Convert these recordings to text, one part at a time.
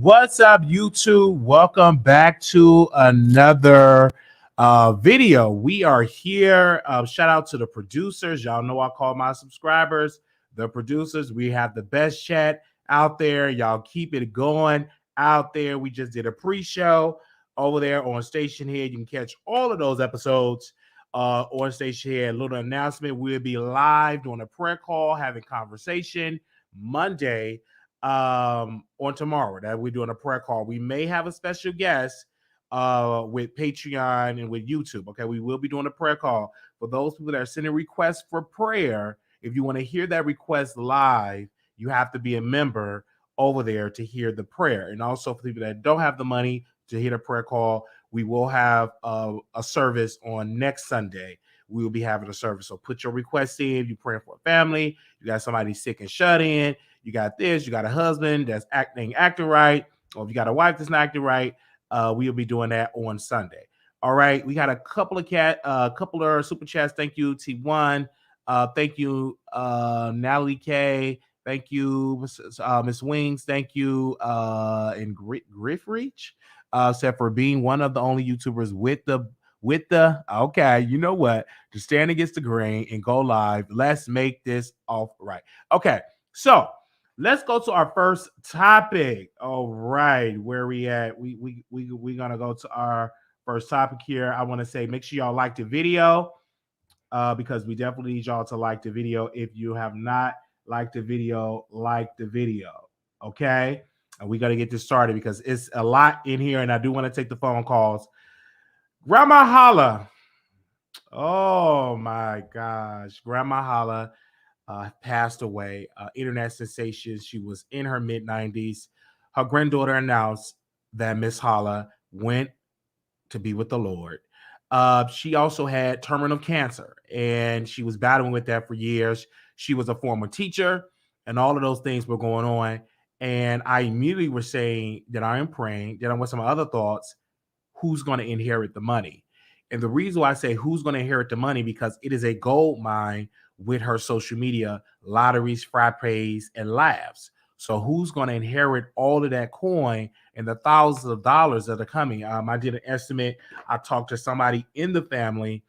What's up, YouTube? Welcome back to another video. We are here. Shout out to the producers. Y'all know I call my subscribers the producers. We have the best chat out there. Y'all keep it going out there. We just did a pre-show over there on Station Head. You can catch all of those episodes on Station Head. A little announcement. We'll be live doing a prayer call, having conversation Monday on tomorrow that we're doing a prayer call. We may have a special guest with Patreon and with YouTube. Okay, we will be doing a prayer call for those people that are sending requests for prayer. If you want to hear that request live, you have to be a member over there to hear the prayer. And also for people that don't have the money to hear the prayer call, we will have a service on next Sunday. We will be having a service. So put your requests in. If you're praying for a family, you got somebody sick and shut in, you got this, you got a husband that's acting right, or if you got a wife that's not acting right, we'll be doing that on Sunday. All right, we got a couple of super chats. Thank you, T1. Thank you, Natalie K. Thank you, Miss Wings. Thank you, and Griff Reach, said for being one of the only YouTubers with the okay, you know what, to stand against the grain and go live. Let's make this all right. Okay, so let's go to our first topic. All right, where we at? We're gonna go to our first topic here. I want to say make sure y'all like the video because we definitely need y'all to like the video. If you have not liked the video, like the video. Okay, and we got to get this started because it's a lot in here, and I do want to take the phone calls. Grandma Holla. Oh my gosh, Grandma Holla passed away. Internet sensation. She was in her mid-90s. Her granddaughter announced that Miss Holla went to be with the Lord. She also had terminal cancer, and she was battling with that for years. She was a former teacher, and all of those things were going on. And I immediately was saying that I am praying, that I want some other thoughts. Who's going to inherit the money? And the reason why I say who's going to inherit the money, because it is a gold mine with her social media, lotteries, frappes, and laughs. So who's going to inherit all of that coin and the thousands of dollars that are coming? I did an estimate. I talked to somebody in the family,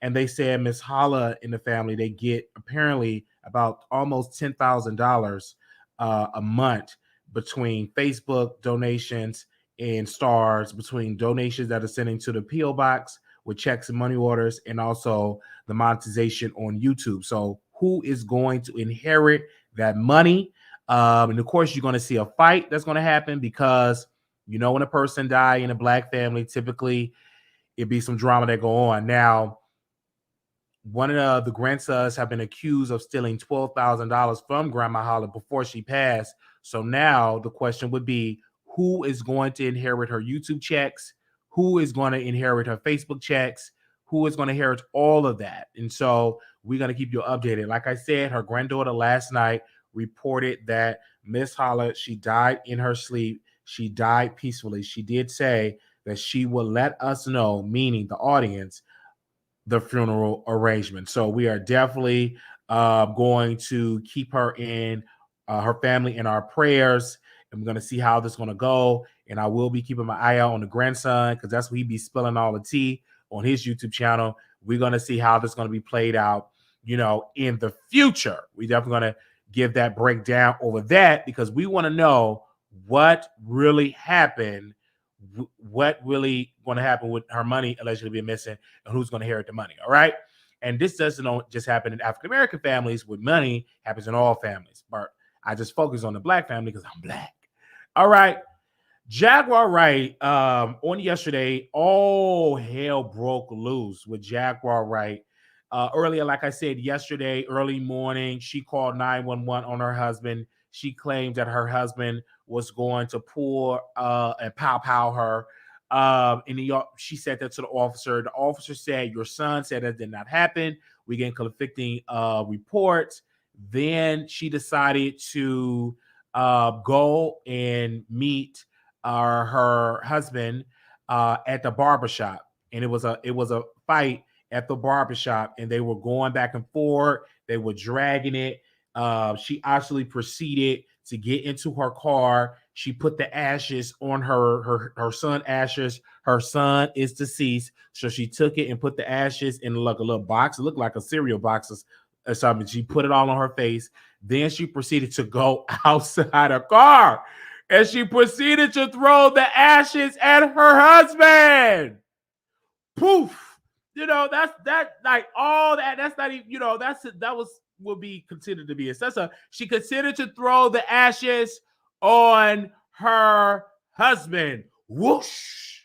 and they said Miss Holla in the family, they get apparently about almost $10,000 a month between Facebook donations and stars, between donations that are sending to the P.O. box with checks and money orders, and also the monetization on YouTube. So who is going to inherit that money? And of course, you're going to see a fight that's going to happen because, you know, when a person dies in a Black family, typically it'd be some drama that go on. Now, one of the grandsons have been accused of stealing $12,000 from Grandma Holla before she passed. So now the question would be, who is going to inherit her YouTube checks? Who is going to inherit her Facebook checks? Who is going to inherit all of that? And so we're going to keep you updated. Like I said, her granddaughter last night reported that Miss Holla, she died in her sleep. She died peacefully. She did say that she will let us know, meaning the audience, the funeral arrangement. So we are definitely going to keep her in her family in our prayers. And we're going to see how this is going to go. And I will be keeping my eye out on the grandson because that's where he be spilling all the tea on his YouTube channel. We're going to see how this is going to be played out, you know, in the future. We definitely going to give that breakdown over that because we want to know what really happened, what really going to happen with her money allegedly being missing, and who's going to inherit the money. All right. And this doesn't just happen in African American families. With money, happens in all families. But I just focus on the black family because I'm black. All right. Jaguar Wright, on yesterday, all hell broke loose with Jaguar Wright. Earlier, like I said, yesterday, early morning, she called 911 on her husband. She claimed that her husband was going to pull and pow her. She said that to the officer. The officer said, your son said that did not happen. We getting conflicting reports. Then she decided to go and meet her husband at the barbershop. And it was a fight at the barbershop, and they were going back and forth. They were dragging it. She actually proceeded to get into her car. She put the ashes on her son ashes. Her son is deceased. So she took it and put the ashes in like a little box. It looked like a cereal box or something. She put it all on her face. Then she proceeded to go outside her car, and she proceeded to throw the ashes at her husband. Poof. That's like all that. That's not even, would be considered to be excessive. She considered to throw the ashes on her husband. Whoosh.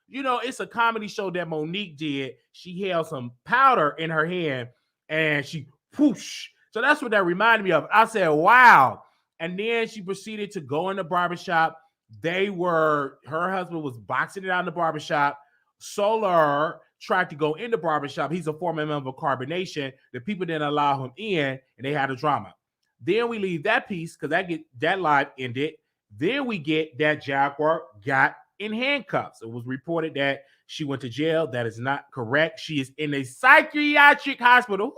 It's a comedy show that Monique did. She held some powder in her hand and she whoosh. So that's what that reminded me of. I said, wow. And then she proceeded to go in the barbershop. Her husband was boxing it out in the barbershop. Solar tried to go in the barbershop. He's a former member of Carbonation. The people didn't allow him in, and they had a drama. Then we leave that piece because that live ended. Then we get that Jaguar got in handcuffs. It was reported that she went to jail. That is not correct. She is in a psychiatric hospital.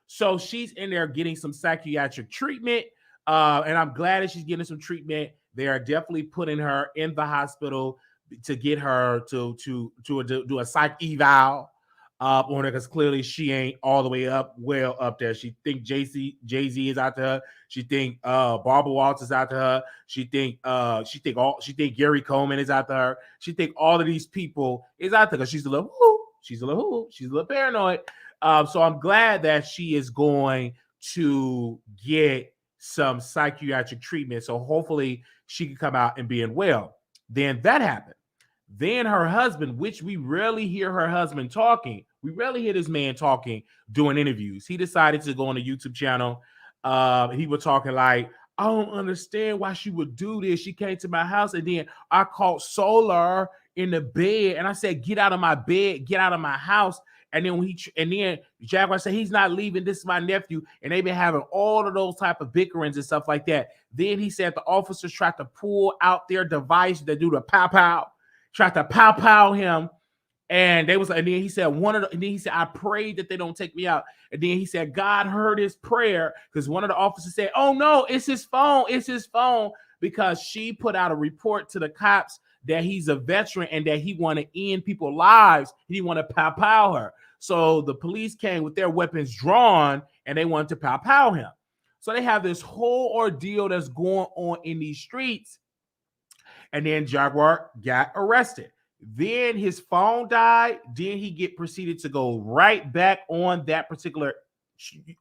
So she's in there getting some psychiatric treatment. And I'm glad that she's getting some treatment. They are definitely putting her in the hospital to get her to do a psych eval on her, because clearly she ain't all the way up there. She think Jay-Z is out to her. She think Barbara Walters is out to her. She think Gary Coleman is out to her. She think all of these people is out to her. She's a little paranoid. So I'm glad that she is going to get some psychiatric treatment. So hopefully she can come out and being well. Then that happened. Then her husband, which we rarely hear her husband talking. We rarely hear this man talking, doing interviews. He decided to go on a YouTube channel. He was talking like, I don't understand why she would do this. She came to my house, and then I caught Solar in the bed, and I said, get out of my bed, get out of my house. And then Jaguar said, he's not leaving. This is my nephew. And they've been having all of those type of bickerings and stuff like that. Then he said the officers tried to pull out their device to do the pow-pow, tried to pow-pow him. And then he said, I prayed that they don't take me out. And then he said, God heard his prayer, because one of the officers said, oh no, it's his phone, because she put out a report to the cops that he's a veteran and that he want to end people's lives. He want to pow-pow her. So the police came with their weapons drawn, and they wanted to pow-pow him. So they have this whole ordeal that's going on in these streets. And then Jaguar got arrested. Then his phone died. Then he proceeded to go right back on that particular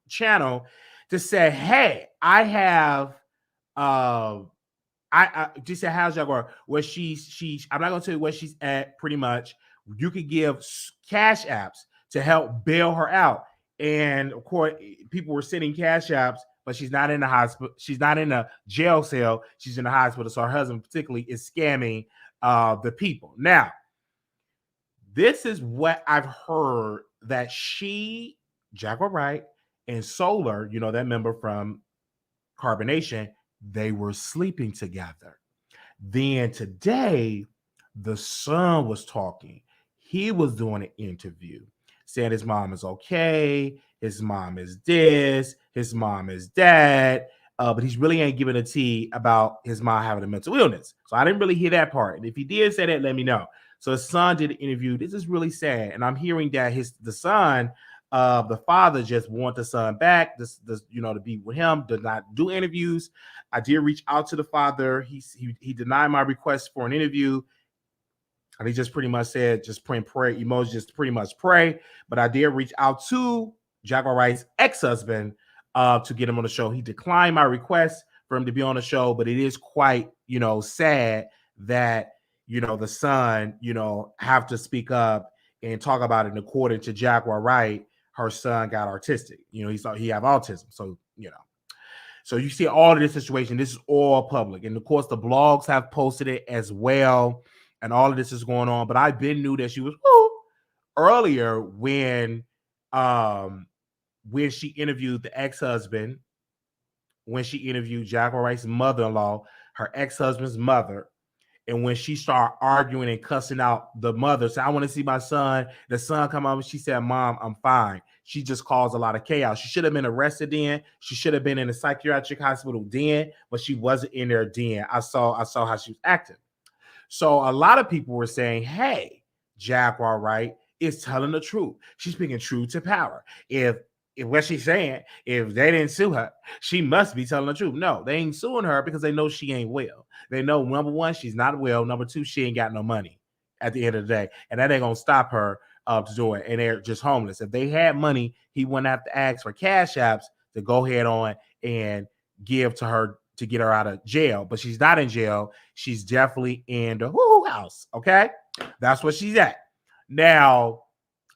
channel to say, hey, I have I just said, how's Jaguar? Where she's I'm not gonna tell you where she's at. Pretty much, you could give cash apps to help bail her out. And of course, people were sending cash apps, but she's not in the hospital. She's not in a jail cell. She's in the hospital. So her husband, particularly, is scamming the people. Now, this is what I've heard, that Jaguar Wright, and Solar, that member from Carbonation, they were sleeping together. Then today, the son was talking. He was doing an interview, saying his mom is okay, his mom is this, his mom is that, but he really ain't giving a tea about his mom having a mental illness. So I didn't really hear that part. And if he did say that, let me know. So his son did an interview. This is really sad. And I'm hearing that the son The father just want the son back, this to be with him, did not do interviews. I did reach out to the father. He denied my request for an interview. And he just pretty much said, just pray, emojis, just pretty much pray. But I did reach out to Jaguar Wright's ex-husband to get him on the show. He declined my request for him to be on the show, but it is quite, sad that, the son, have to speak up and talk about it. And according to Jaguar Wright, her son got autistic. He have autism. So, So you see all of this situation. This is all public. And of course, the blogs have posted it as well. And all of this is going on. But I knew that she was earlier when she interviewed the ex-husband, when she interviewed Jaguar Wright's mother-in-law, her ex-husband's mother. And when she started arguing and cussing out the mother, said, I want to see my son. The son come up and she said, Mom, I'm fine. She just caused a lot of chaos. She should have been arrested then. She should have been in a psychiatric hospital then, but she wasn't in there then. I saw how she was acting. So a lot of people were saying, hey, Jaguar Wright is telling the truth. She's speaking truth to power. If what she's saying, if they didn't sue her, she must be telling the truth. No, they ain't suing her because they know she ain't well. They know, number one, she's not well. Number two, she ain't got no money at the end of the day. And that ain't going to stop her to do it. And they're just homeless. If they had money, he wouldn't have to ask for cash apps to go ahead on and give to her to get her out of jail. But she's not in jail. She's definitely in the house. Okay? That's what she's at. Now,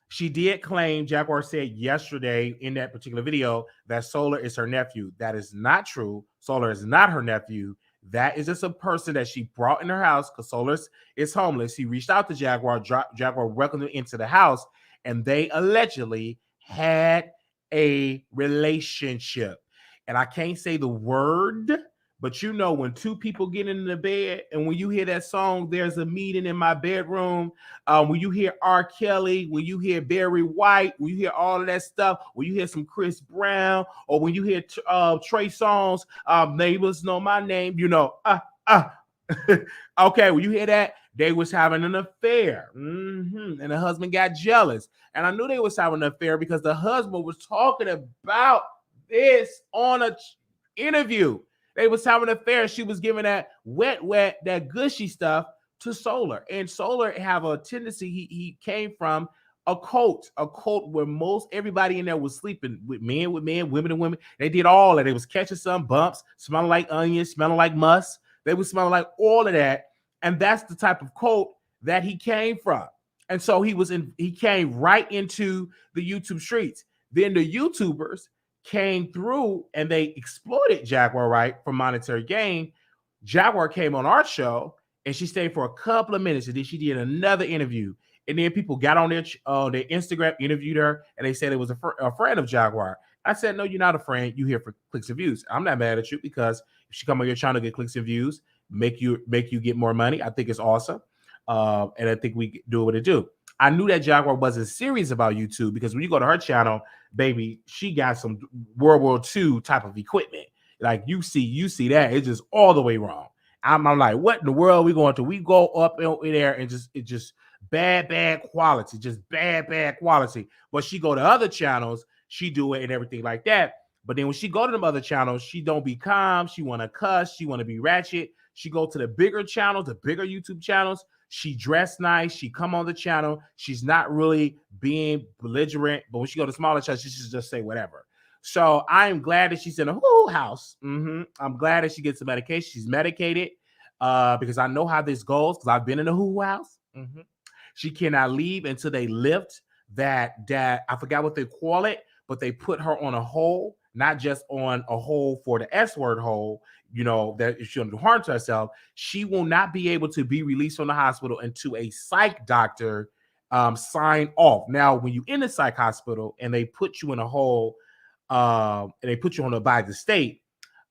she did claim, Jaguar said yesterday in that particular video, that Solar is her nephew. That is not true. Solar is not her nephew. That is just a person that she brought in her house because Solar is homeless. He reached out to Jaguar. Jaguar welcomed him into the house, and they allegedly had a relationship. And I can't say the word, but when two people get into the bed, and when you hear that song, There's a Meeting in My Bedroom, when you hear R. Kelly, when you hear Barry White, when you hear all of that stuff, when you hear some Chris Brown, or when you hear Trey Songz, Neighbors Know My Name, okay, when you hear that, they was having an affair. And the husband got jealous. And I knew they was having an affair because the husband was talking about this on an interview. They was having an affair. She was giving that wet, that gushy stuff to Solar. And Solar have a tendency, he came from a cult where most everybody in there was sleeping with men, women and women. They did all that. They was catching some bumps, smelling like onions, smelling like musk. They was smelling like all of that. And that's the type of cult that he came from. And so he came right into the YouTube streets. Then the YouTubers came through and they exploited Jaguar Wright for monetary gain. Jaguar came on our show and she stayed for a couple of minutes, and then she did another interview. And then people got on their Instagram, interviewed her, and they said it was a friend of Jaguar. I said, no, you're not a friend. You're here for clicks and views. I'm not mad at you because if she come on your channel to get clicks and views, make you get more money, I think it's awesome. And I think we do what it do. I knew that Jaguar wasn't serious about YouTube because when you go to her channel, baby, she got some World War II type of equipment. Like you see that it's just all the way wrong. I'm like, what in the world are we going to? We go up in there and it's just bad quality, just bad quality. But she go to other channels, she do it and everything like that. But then when she go to them other channels, she don't be calm. She want to cuss. She want to be ratchet. She go to the bigger channels, the bigger YouTube channels. She dressed nice. She come on the channel. She's not really being belligerent. But when she go to smaller channels, she should just say whatever. So I am glad that she's in a house. I'm glad that she gets the medication. She's medicated because I know how this goes because I've been in a house. She cannot leave until they lift that I forgot what they call it, but they put her on a hold, not just on a hold for the S word hold, that if she don't do harm to herself. She will not be able to be released from the hospital until a psych doctor sign off. Now, when you're in a psych hospital and they put you in a hold, and they put you on a by the state,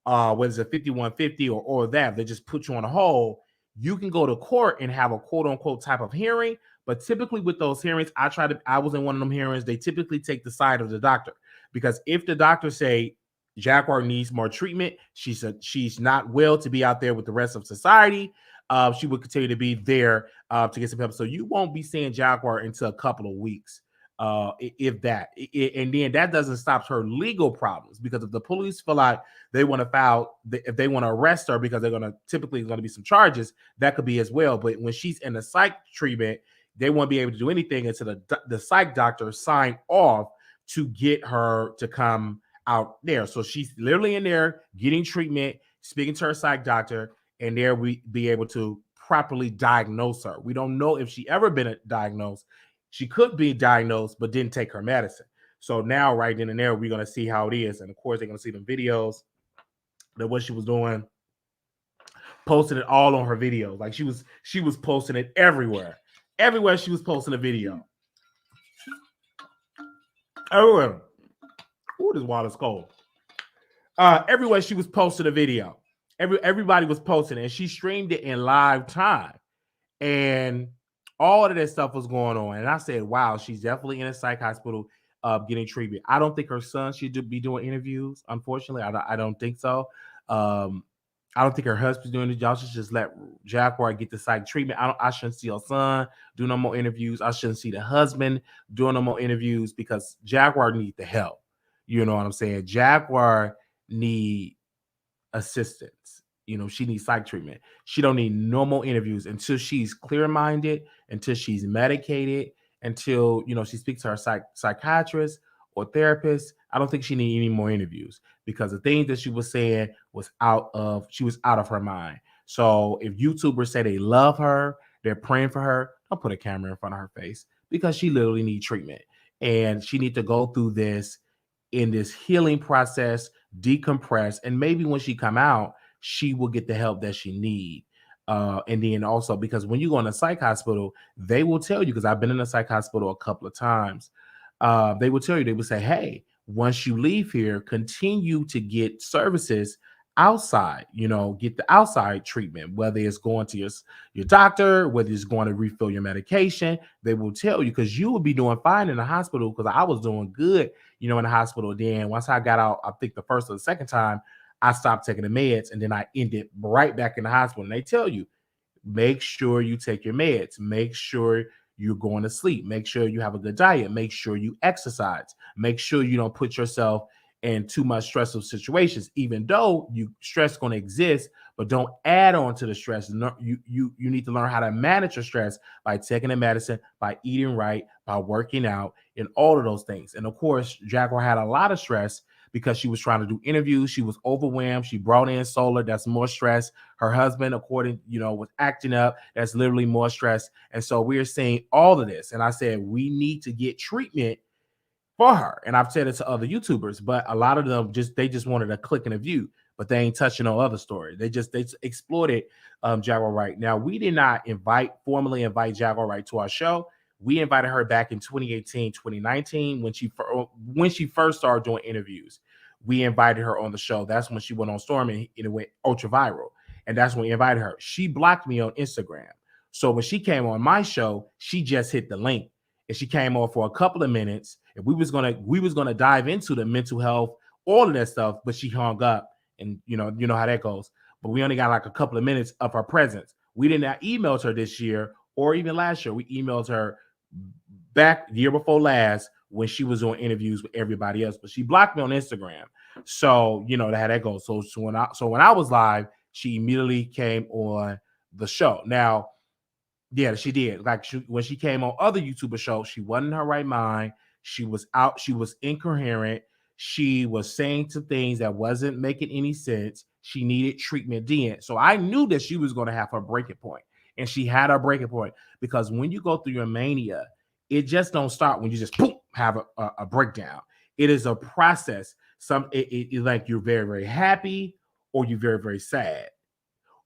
whether it's a 5150 or that, they just put you on a hold. You can go to court and have a quote unquote type of hearing. But typically with those hearings, I was in one of them hearings. They typically take the side of the doctor because if the doctor say Jaguar needs more treatment, she's not well to be out there with the rest of society, she would continue to be there to get some help. So you won't be seeing Jaguar until a couple of weeks. if that, and then that doesn't stop her legal problems, because if the police feel like they want to file, if they want to arrest her because they're going to typically going to be some charges, that could be as well. But when she's in the psych treatment, they won't be able to do anything until the psych doctor sign off to get her to come out there. So she's literally in there getting treatment, speaking to her psych doctor, and there we be able to properly diagnose her. We don't know if she ever been diagnosed. She could be diagnosed, but didn't take her medicine. So now, right then and there, we're going to see how it is. And of course, they're going to see the videos that what she was doing, posting it all on her videos. Like she was posting it everywhere. Everywhere she was posting a video. Everywhere. Ooh, this water's cold. Everywhere she was posting a video. Everybody was posting it, and she streamed it in live time. And all of that stuff was going on. And I said, wow, she's definitely in a psych hospital getting treatment. I don't think her son should be doing interviews. Unfortunately, I don't think so. I don't think her husband's doing it. Y'all should just let Jaguar get the psych treatment. I shouldn't see her son do no more interviews. I shouldn't see the husband doing no more interviews, because Jaguar needs the help. You know what I'm saying? Jaguar need assistance. She needs psych treatment. She don't need no more interviews until she's clear-minded, until she's medicated, until, she speaks to her psychiatrist or therapist. I don't think she needs any more interviews, because the things that she was saying was out of her mind. So if YouTubers say they love her, they're praying for her, don't put a camera in front of her face, because she literally needs treatment. And she needs to go through this in this healing process, decompress, and maybe when she come out, she will get the help that she need. And then also, because when you go in a psych hospital, they will tell you, because I've been in a psych hospital a couple of times, they will tell you, they will say, hey, once you leave here, continue to get services outside, get the outside treatment, whether it's going to your doctor, whether it's going to refill your medication. They will tell you, because you will be doing fine in the hospital, because I was doing good, in the hospital. Then once I got out, I think the first or the second time, I stopped taking the meds, and then I ended right back in the hospital. And they tell you, make sure you take your meds, make sure you're going to sleep, make sure you have a good diet, make sure you exercise, make sure you don't put yourself in too much stressful situations, even though stress going to exist, but don't add on to the stress. You need to learn how to manage your stress by taking the medicine, by eating right, by working out, and all of those things. And of course, Jaguar had a lot of stress because she was trying to do interviews. She was overwhelmed. She brought in Solar. That's more stress. Her husband, according, was acting up. That's literally more stress. And so we're seeing all of this. And I said, we need to get treatment for her. And I've said it to other YouTubers, but a lot of them they just wanted a click and a view, but they ain't touching no other story. They exploited Jaguar Wright. Now, we did not formally invite Jaguar Wright to our show. We invited her back in 2018, 2019, when she first started doing interviews. We invited her on the show. That's when she went on Storm, and it went ultra viral. And that's when we invited her. She blocked me on Instagram. So when she came on my show, she just hit the link, and she came on for a couple of minutes. And we was gonna dive into the mental health, all of that stuff, but she hung up. And you know how that goes. But we only got like a couple of minutes of her presence. We didn't email her this year or even last year. We emailed her back the year before last when she was on interviews with everybody else, but she blocked me on Instagram. So how that goes. So when I was live, she immediately came on the show. Now, yeah, she did. Like when she came on other YouTuber shows, she wasn't in her right mind. She was out. She was incoherent. She was saying some things that wasn't making any sense. She needed treatment then. So I knew that she was going to have her breaking point. And she had her breaking point, because when you go through your mania, it just don't start when you just have a breakdown. It is a process. It like you're very, very happy, or you're very, very sad,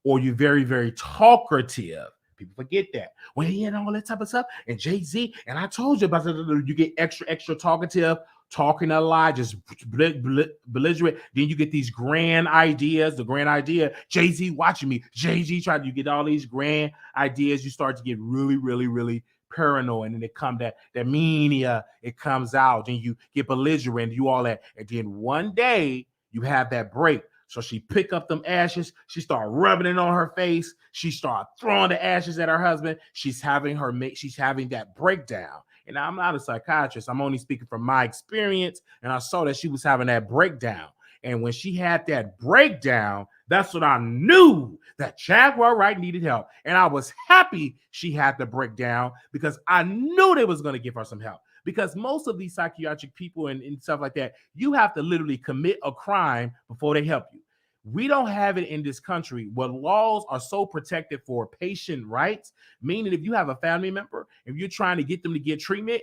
or you're very, very talkative. People forget that. Well, all that type of stuff. And Jay-Z, and I told you about that. You get extra talkative, talking a lot, just belligerent. Then you get these grand ideas. The grand idea, Jay-Z watching me. Jay-Z trying. You get all these grand ideas. You start to get really, really, really paranoid, and then it come that mania. It comes out, and you get belligerent. You all that, and then one day you have that break. So she pick up them ashes. She start rubbing it on her face. She start throwing the ashes at her husband. She's having that breakdown. And I'm not a psychiatrist. I'm only speaking from my experience. And I saw that she was having that breakdown. And when she had that breakdown, that's when I knew that Jaguar Wright needed help. And I was happy she had the breakdown because I knew they was going to give her some help. Because most of these psychiatric people and stuff like that, you have to literally commit a crime before they help you. We don't have it in this country where laws are so protected for patient rights, meaning if you have a family member, if you're trying to get them to get treatment,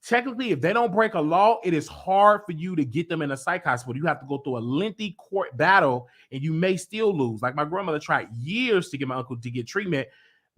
technically, if they don't break a law, it is hard for you to get them in a psych hospital. You have to go through a lengthy court battle and you may still lose. Like my grandmother tried years to get my uncle to get treatment,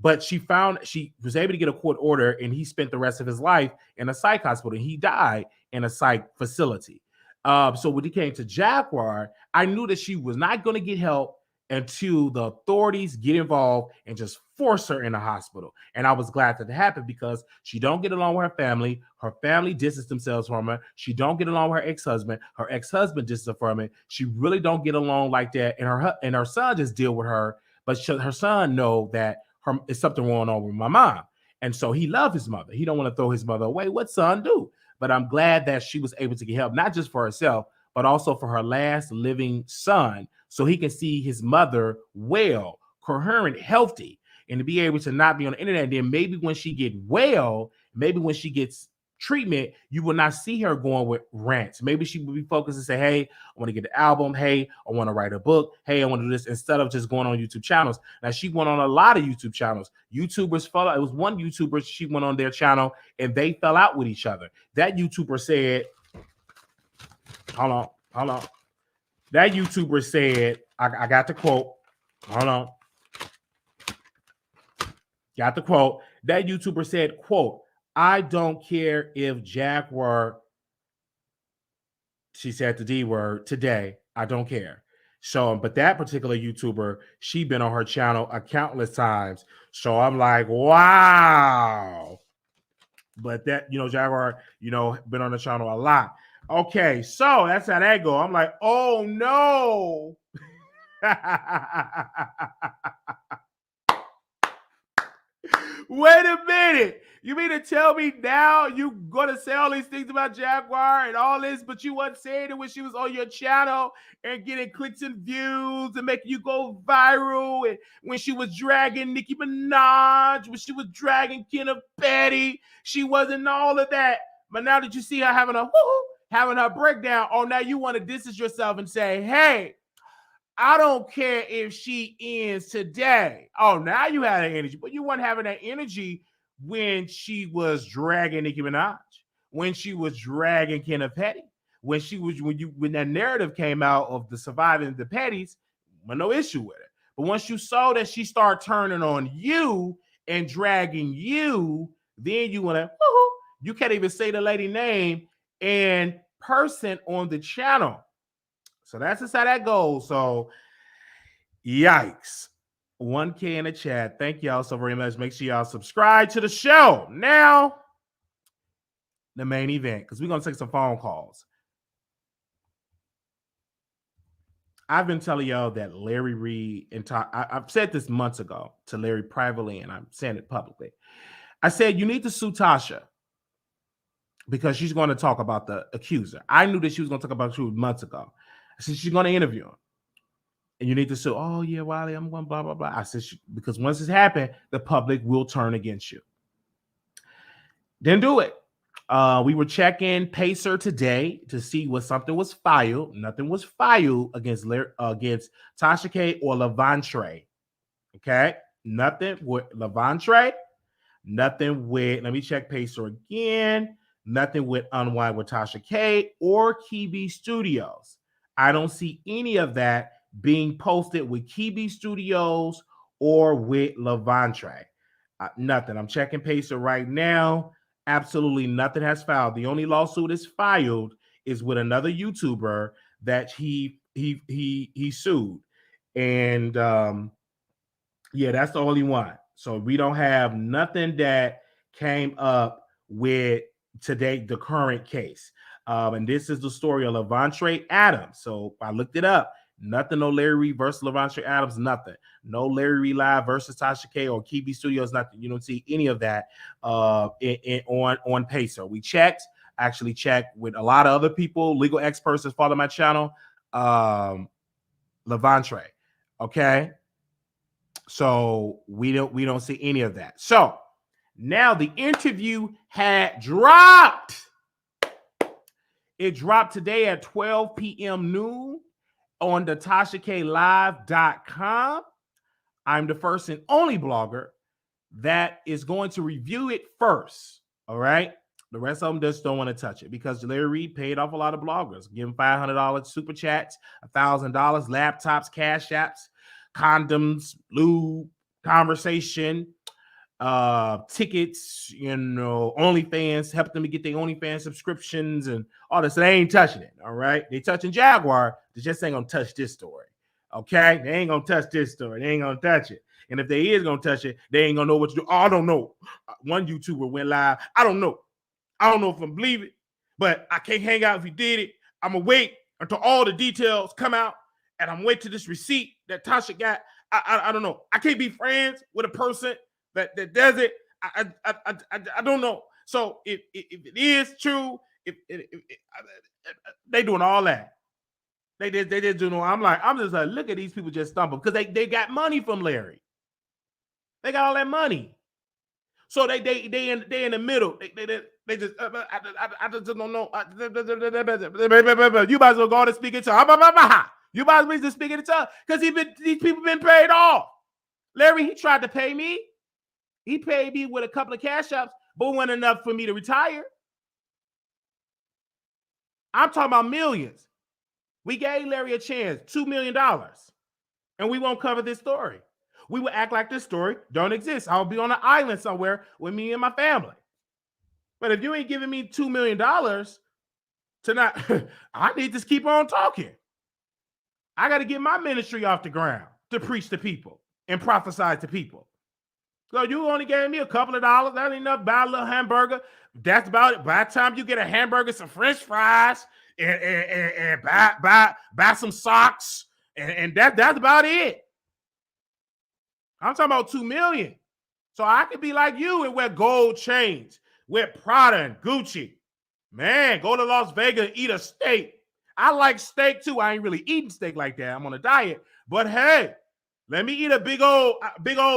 but she was able to get a court order and he spent the rest of his life in a psych hospital. He died in a psych facility. So when it came to Jaguar, I knew that she was not going to get help until the authorities get involved and just force her in the hospital. And I was glad that it happened because she don't get along with her family. Her family distanced themselves from her. She don't get along with her ex-husband. Her ex-husband distanced from her. She really don't get along like that. And her son just deal with her. But her son know that it's something going on with my mom. And so he loved his mother. He don't want to throw his mother away. What son do? But I'm glad that she was able to get help, not just for herself, but also for her last living son, so he can see his mother well, coherent, healthy, and to be able to not be on the internet. And then maybe when she get well, maybe when she gets treatment, you will not see her going with rants. Maybe she will be focused and say, hey, I want to get the album. Hey, I want to write a book. Hey, I want to do this, instead of just going on YouTube channels. Now, she went on a lot of YouTube channels. YouTubers fell out. It was one YouTuber, she went on their channel and they fell out with each other. That YouTuber said, hold on. That YouTuber said, I got the quote. Hold on. Got the quote. That YouTuber said, quote, I don't care if Jaguar, she said the D word today. I don't care. So, but that particular YouTuber, she been on her channel a countless times. So I'm like, wow. But that, Jaguar, been on the channel a lot. Okay, so that's how that go. I'm like, oh no. Wait a minute. You mean to tell me now you gonna say all these things about Jaguar and all this, but you wasn't saying it when she was on your channel and getting clicks and views and making you go viral, and when she was dragging Nicki Minaj, when she was dragging Kenneth Petty, she wasn't all of that. But now that you see her having her breakdown, oh, now you want to distance yourself and say, hey, I don't care if she ends today. Oh, now you had that energy, but you weren't having that energy when she was dragging Nicki Minaj, when she was dragging Kenneth Petty, when that narrative came out of the surviving the Pettys, no issue with it. But once you saw that she started turning on you and dragging you, then you want to, you can't even say the lady name and person on the channel. So that's just how that goes. So, yikes. 1K in the chat. Thank y'all so very much. Make sure y'all subscribe to the show. Now, the main event, because we're going to take some phone calls. I've been telling y'all that Larry Reid, and I've said this months ago to Larry privately, and I'm saying it publicly. I said, you need to sue Tasha because she's going to talk about the accuser. I knew that she was going to talk about you months ago. I said, she's going to interview him. And you need to sue. Oh, yeah, Wiley, I'm going blah, blah, blah. I said, because once this happened, the public will turn against you. Didn't do it. We were checking Pacer today to see what something was filed. Nothing was filed against Tasha K or Levantre. Okay? Nothing with Levantre. Nothing with, let me check Pacer again. Nothing with Unwind with Tasha K or Kibi Studios. I don't see any of that being posted with Kibi Studios or with Levantre. Nothing. I'm checking Pacer right now. Absolutely nothing has filed. The only lawsuit is filed is with another YouTuber that he sued. And yeah, that's the only one. So we don't have nothing that came up with today, the current case. And this is the story of Levantre Adams. So I looked it up. Nothing, no Larry Reid versus Levante Adams, nothing. No Larry Reid Live versus Tasha K or Kibi Studios, nothing. You don't see any of that on Pacer. We checked, actually checked with a lot of other people, legal experts that follow my channel. Levante, okay? So we don't see any of that. So now the interview had dropped. It dropped today at 12 p.m. noon on the TashaKLive.com. I'm the first and only blogger that is going to review it first. All right. The rest of them just don't want to touch it because Larry Reid paid off a lot of bloggers. Give them $500 super chats, $1,000 laptops, cash apps, condoms, lube, conversation, tickets, OnlyFans, help them to get their OnlyFans subscriptions and all this. So they ain't touching it. All right. They touching Jaguar. They just ain't gonna touch this story. Okay. They ain't gonna touch this story. They ain't gonna touch it. And if they is gonna touch it, they ain't gonna know what to do. Oh, I don't know. One YouTuber went live. I don't know if I believe it, but I can't hang out if he did it. I'm gonna wait until all the details come out, and I'm wait to this receipt that Tasha got. I don't know. I can't be friends with a person that does it. I don't know. So if it is true, if they doing all that, they did doing. I'm just like, look at these people just stumble because they got money from Larry. They got all that money. So they in the middle. They just I just don't know. You might as well go on and speak in tongues. You might as well just speak in tongues because these people been paid off. Larry, he tried to pay me. He paid me with a couple of cash apps, but it wasn't enough for me to retire. I'm talking about millions. We gave Larry a chance, $2 million, and we won't cover this story. We will act like this story don't exist. I'll be on an island somewhere with me and my family. But if you ain't giving me $2 million to not, I need to keep on talking. I got to get my ministry off the ground to preach to people and prophesy to people. So you only gave me a couple of dollars. That ain't enough. Buy a little hamburger. That's about it. By the time you get a hamburger, some French fries, and buy some socks, and that's about it. I'm talking about $2 million. So I could be like you and wear gold chains, wear Prada and Gucci. Man, go to Las Vegas and eat a steak. I like steak too. I ain't really eating steak like that. I'm on a diet. But hey, let me eat a big old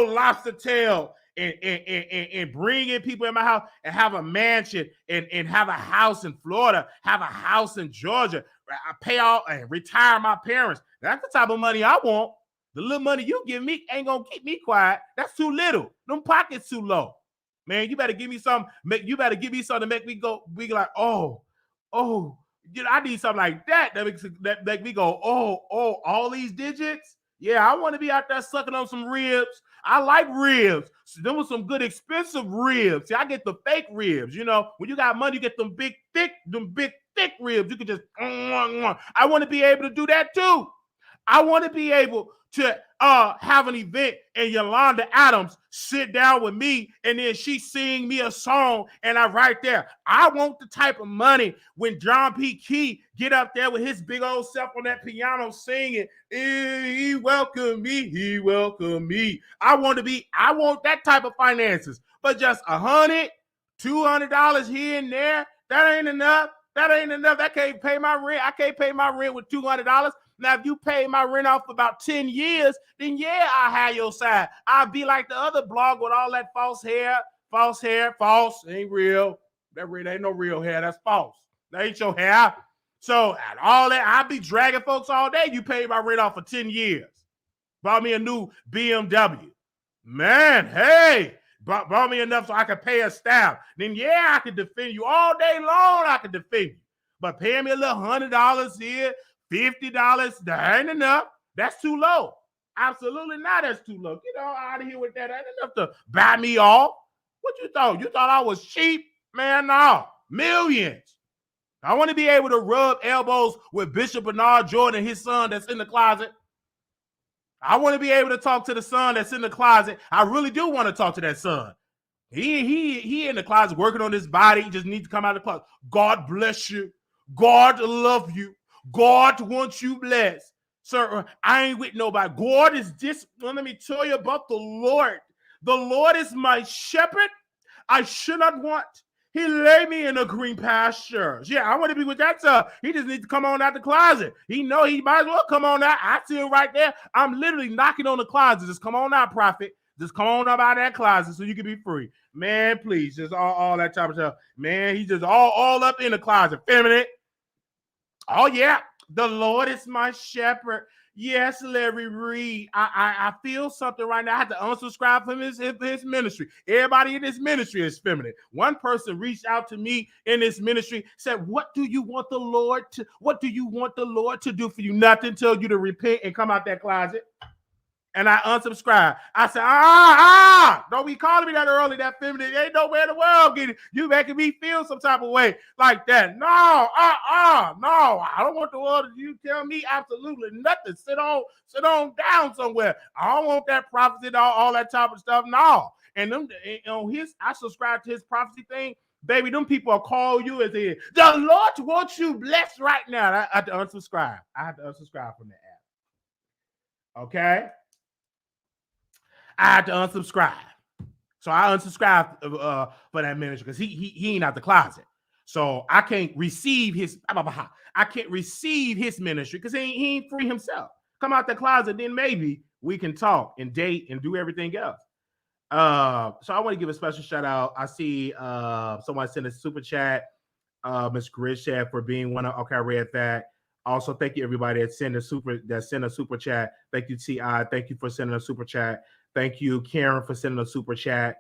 lobster tail and bring in people in my house and have a mansion and have a house in Florida, have a house in Georgia. I pay out and retire my parents. That's the type of money I want. The little money you give me ain't gonna keep me quiet. That's too little. Them pockets too low. Man, you better give me some. You better give me something to make me go. We like, oh, I need something like that that make me go, oh, all these digits. Yeah, I want to be out there sucking on some ribs. I like ribs. So there was some good expensive ribs. See, I get the fake ribs. When you got money, you get them big thick ribs. You can just. I want to be able to do that too. I want to be able to have an event and Yolanda Adams sit down with me and then she sing me a song and I right there. I want the type of money when John P. Key get up there with his big old self on that piano singing, he welcomed me. I want that type of finances, but just $100, $200 here and there, that ain't enough. That can't pay my rent. I can't pay my rent with $200. Now, if you pay my rent off for about 10 years, then yeah, I'll have your side. I'll be like the other blog with all that false hair, ain't real. That ain't no real hair, that's false. That ain't your hair. So, and all that, I'll be dragging folks all day. You paid my rent off for 10 years. Bought me a new BMW. Man, hey, bought me enough so I could pay a staff. Then yeah, I could defend you all day long. I could defend you. But pay me a little $100 here, $50, that ain't enough. That's too low. Absolutely not. That's too low. Get out of here with that. Ain't enough to buy me off. What you thought? You thought I was cheap? Man, no. Millions. I want to be able to rub elbows with Bishop Bernard Jordan and his son that's in the closet. I want to be able to talk to the son that's in the closet. I really do want to talk to that son. He in the closet working on his body. He just needs to come out of the closet. God bless you. God love you. God wants you blessed. Sir, I ain't with nobody. God is just, let me tell you about the Lord. The Lord is my shepherd. I should not want. He lay me in a green pastures. Yeah, I want to be with that stuff. He just needs to come on out the closet. He know he might as well come on out. I see him right there. I'm literally knocking on the closet. Just come on out, prophet. Just come on up out of that closet so you can be free. Man, please. Just all that type of stuff. Man, he's just all up in the closet. Feminine. Oh, yeah. The Lord is my shepherd. Yes, Larry Reid. I feel something right now. I have to unsubscribe from his ministry. Everybody in this ministry is feminine. One person reached out to me in this ministry, said, what do you want the Lord to do for you? Nothing. Tell you to repent and come out that closet. And I unsubscribed. I said, don't be calling me that early, that feminine. Ain't nowhere in the world getting you making me feel some type of way like that. No, no. I don't want the world to you tell me absolutely nothing. Sit on down somewhere. I don't want that prophecy, all that type of stuff. No. And I subscribe to his prophecy thing. Baby, them people will call you and say, the Lord wants you blessed right now. I have to unsubscribe. I have to unsubscribe from the app. Okay? I had to unsubscribe. So I unsubscribed for that ministry because he ain't out the closet. So I can't receive his ministry because he ain't free himself. Come out the closet, then maybe we can talk and date and do everything else. So I want to give a special shout out. I see someone sent a super chat, Miss Grisha, for being one of. Okay, I read that. Also, thank you everybody that sent a super chat. Thank you, T.I. Thank you for sending a super chat. Thank you, Karen, for sending a super chat.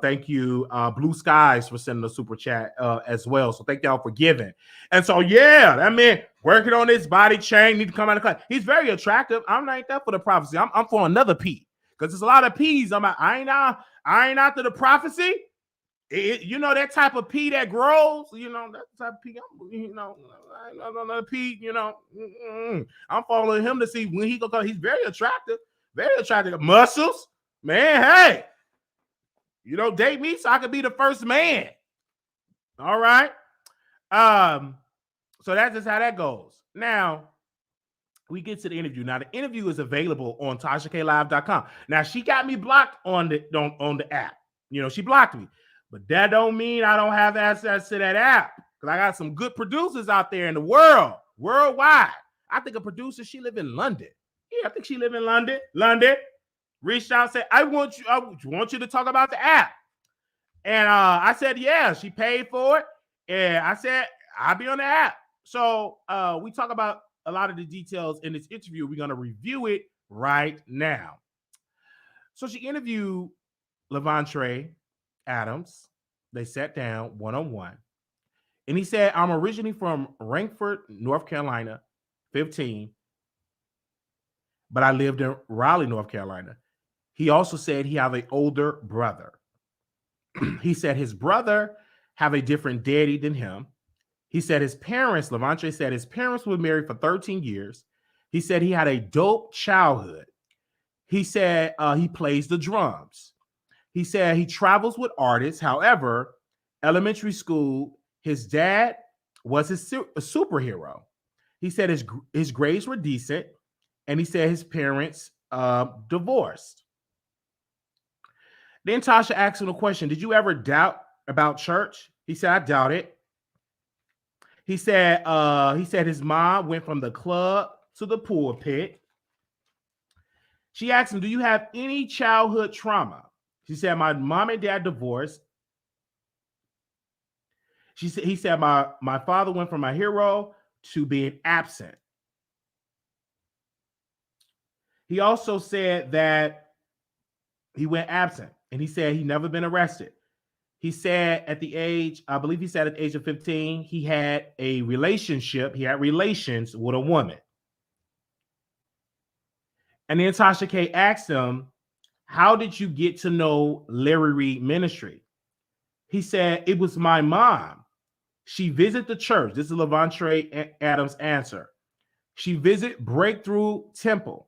Thank you, Blue Skies, for sending a super chat as well. So thank y'all for giving. And so, yeah, that man working on his body chain, need to come out of the class. He's very attractive. I'm not that for the prophecy. I'm for another P because there's a lot of P's. I ain't after the prophecy. You know that type of pea that grows. You know that type of pea. Another pea. I'm following him to see when he gonna come. He's very attractive. Very attractive. Muscles, man. Hey, date me so I could be the first man. All right. So that's just how that goes. Now we get to the interview. Now the interview is available on TashaKLive.com. Now she got me blocked on the app. She blocked me. But that don't mean I don't have access to that app because I got some good producers out there in the world, worldwide. I think a producer, she live in London. Yeah, I think she live in London. Reached out and said, I want you to talk about the app. And I said, yeah, she paid for it. And I said, I'll be on the app. So we talk about a lot of the details in this interview. We're going to review it right now. So she interviewed Levante Adams. They sat down one-on-one. And he said, I'm originally from Frankfort, North Carolina, 15. But I lived in Raleigh, North Carolina. He also said he have an older brother. He said his brother have a different daddy than him. He said Levante said his parents were married for 13 years. He said he had a dope childhood. He said he plays the drums. He said he travels with artists. However, elementary school, his dad was a superhero. He said his grades were decent. And he said his parents divorced. Then Tasha asked him a question. Did you ever doubt about church? He said, I doubt it. He said his mom went from the club to the pulpit. She asked him, do you have any childhood trauma? She said, my mom and dad divorced. He said, my father went from a hero to being absent. He also said that he went absent, and he said he never been arrested. He said at the age of 15, he had a relationship. He had relations with a woman. And then Tasha K asked him, how did you get to know Larry Reid Ministry? He said, it was my mom. She visited the church. This is Levante Adams' answer. She visited Breakthrough Temple.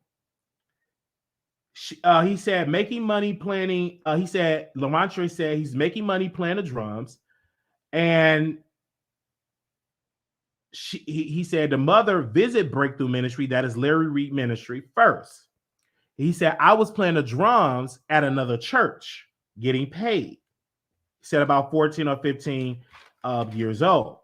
He said making money planning. Levante said he's making money playing the drums, and he said the mother visit Breakthrough Ministry, that is Larry Reid Ministry, first. He said, I was playing the drums at another church, getting paid. He said about 14 or 15 years old.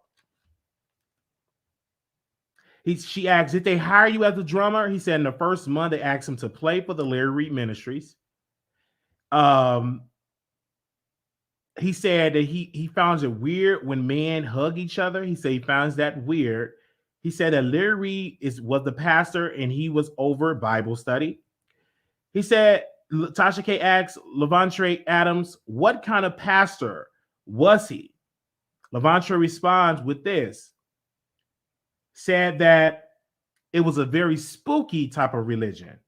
She asked, did they hire you as a drummer? He said in the first month, they asked him to play for the Larry Reid Ministries. He said that he finds it weird when men hug each other. He said he finds that weird. He said that Larry Reid was the pastor and he was over Bible study. He said, Tasha K asked Levante Adams, what kind of pastor was he? Levante responds with this, said that it was a very spooky type of religion.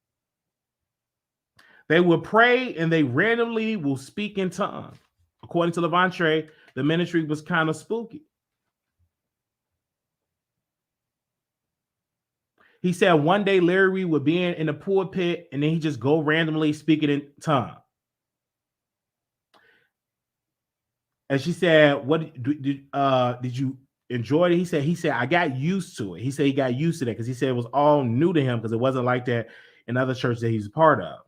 They will pray and they randomly will speak in tongues. According to Levante, the ministry was kind of spooky. He said one day Larry would be in the pulpit and then he just go randomly speaking in tongue. And she said, "What did you enjoy it?" He said I got used to it. He said he got used to that because he said it was all new to him because it wasn't like that in other churches that he's a part of.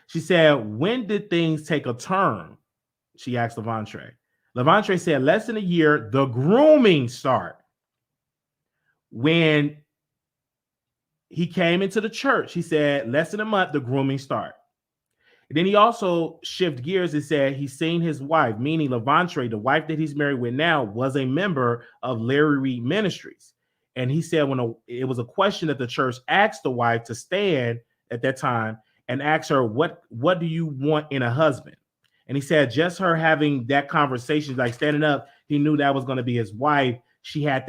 She said, when did things take a turn? She asked Levante. Levante said less than a year, the grooming start. When he came into the church, he said less than a month, the grooming start. And then he also shifted gears and said he's seen his wife, meaning Levante, the wife that he's married with now, was a member of Larry Reid Ministries. And he said it was a question that the church asked the wife to stand at that time and asked her, what do you want in a husband? And he said just her having that conversation, like standing up, he knew that was going to be his wife. She had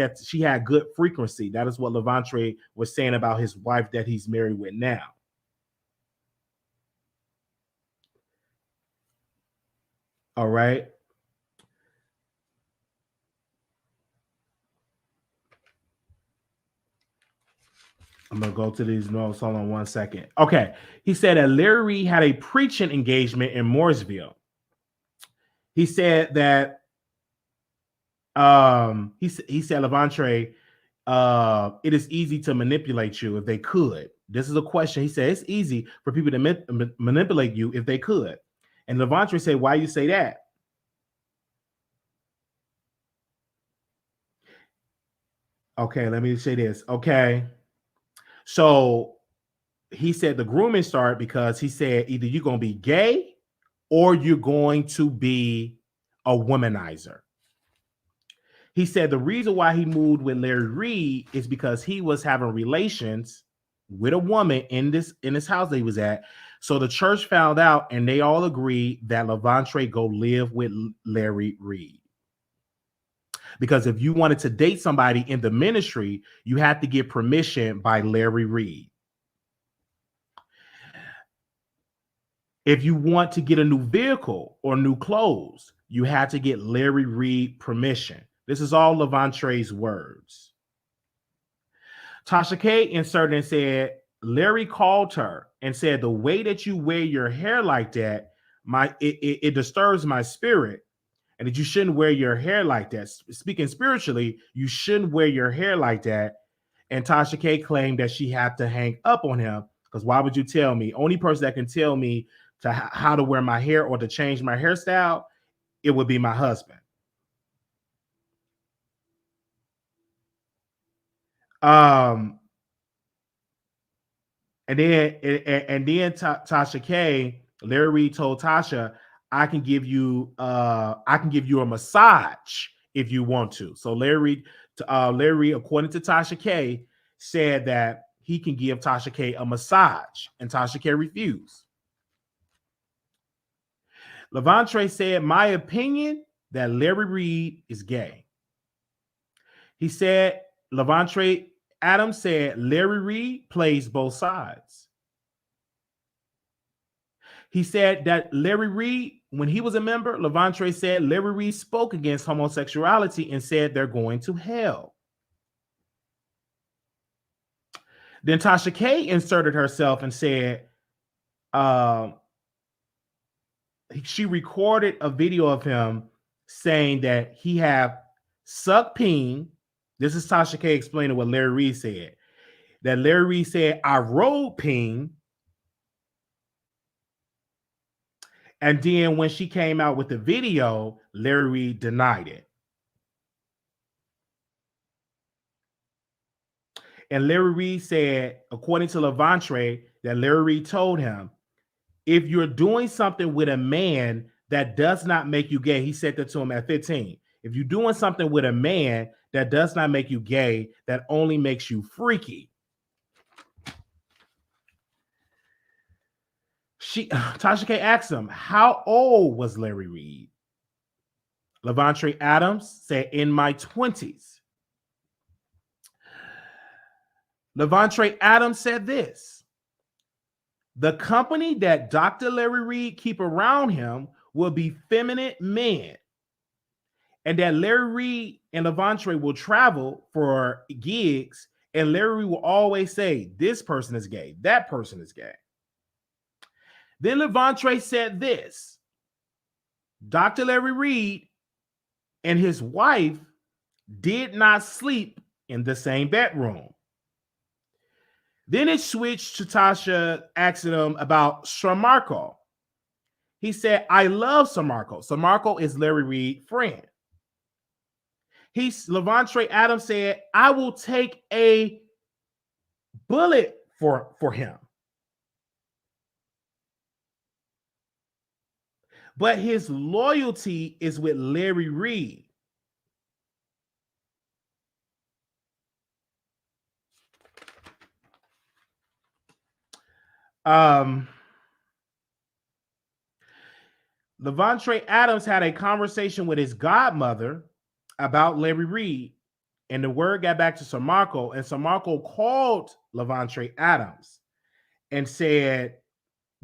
good frequency. That is what Levante was saying about his wife that he's married with now. All right. I'm going to go to these notes. Hold on 1 second. Okay. He said that Larry had a preaching engagement in Mooresville. He said that he said, Levante, it is easy to manipulate you if they could. This is a question. He said it's easy for people to manipulate you if they could. And Levante said, why you say that? Okay, let me say this. Okay. So he said the grooming started because he said either you're going to be gay or you're going to be a womanizer. He said the reason why he moved with Larry Reid is because he was having relations with a woman in this house that he was at. So the church found out and they all agreed that Levante go live with Larry Reid. Because if you wanted to date somebody in the ministry, you had to get permission by Larry Reid. If you want to get a new vehicle or new clothes, you had to get Larry Reid permission. This is all Levante's words. Tasha K inserted and said, Larry called her and said, the way that you wear your hair like that, it disturbs my spirit. And that you shouldn't wear your hair like that. Speaking spiritually, you shouldn't wear your hair like that. And Tasha K claimed that she had to hang up on him because why would you tell me? Only person that can tell me how to wear my hair or to change my hairstyle, it would be my husband. And then Tasha K, Larry Reid told Tasha, I can give you a massage if you want to. So Larry, according to Tasha K, said that he can give Tasha K a massage, and Tasha K refused. Levante said, my opinion that Larry Reid is gay. He said, Levante Adams said, Larry Reid plays both sides. He said that Larry Reid, when he was a member, Levante said Larry Reid spoke against homosexuality and said they're going to hell. Then Tasha K inserted herself and said she recorded a video of him saying that he have suck peen. This is Tasha K explaining what Larry Reid said. That Larry Reid said, I rode peen. And then when she came out with the video, Larry Reid denied it. And Larry Reid said, according to Levantre, that Larry Reid told him, if you're doing something with a man that does not make you gay, he said that to him at 15. If you're doing something with a man that does not make you gay, that only makes you freaky. Tasha K asked him, how old was Larry Reid? Levantre Adams said, in my 20s. Levantre Adams said this: the company that Dr. Larry Reid keep around him will be feminine men. And that Larry Reid and Levantre will travel for gigs, and Larry Reid will always say, this person is gay, that person is gay. Then Levantre said this: Dr. Larry Reid and his wife did not sleep in the same bedroom. Then it switched to Tasha asking him about Sir Marco. He said, I love Sir Marco. Sir Marco is Larry Reid's friend. Levantre Adams said, I will take a bullet for him. But his loyalty is with Larry Reid. Levantre Adams had a conversation with his godmother about Larry Reid, and the word got back to Sir Marco, and Sir Marco called Levantre Adams and said,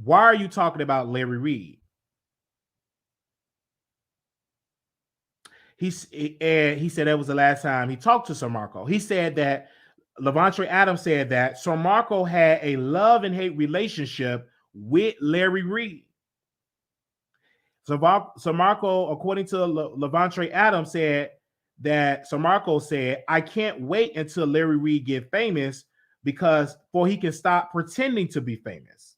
why are you talking about Larry Reid? He said that was the last time he talked to Sir Marco. He said that Levantre Adams said that Sir Marco had a love and hate relationship with Larry Reid. So Sir Marco, according to Levantre Adams, said that Sir Marco said, I can't wait until Larry Reid get famous because he can stop pretending to be famous.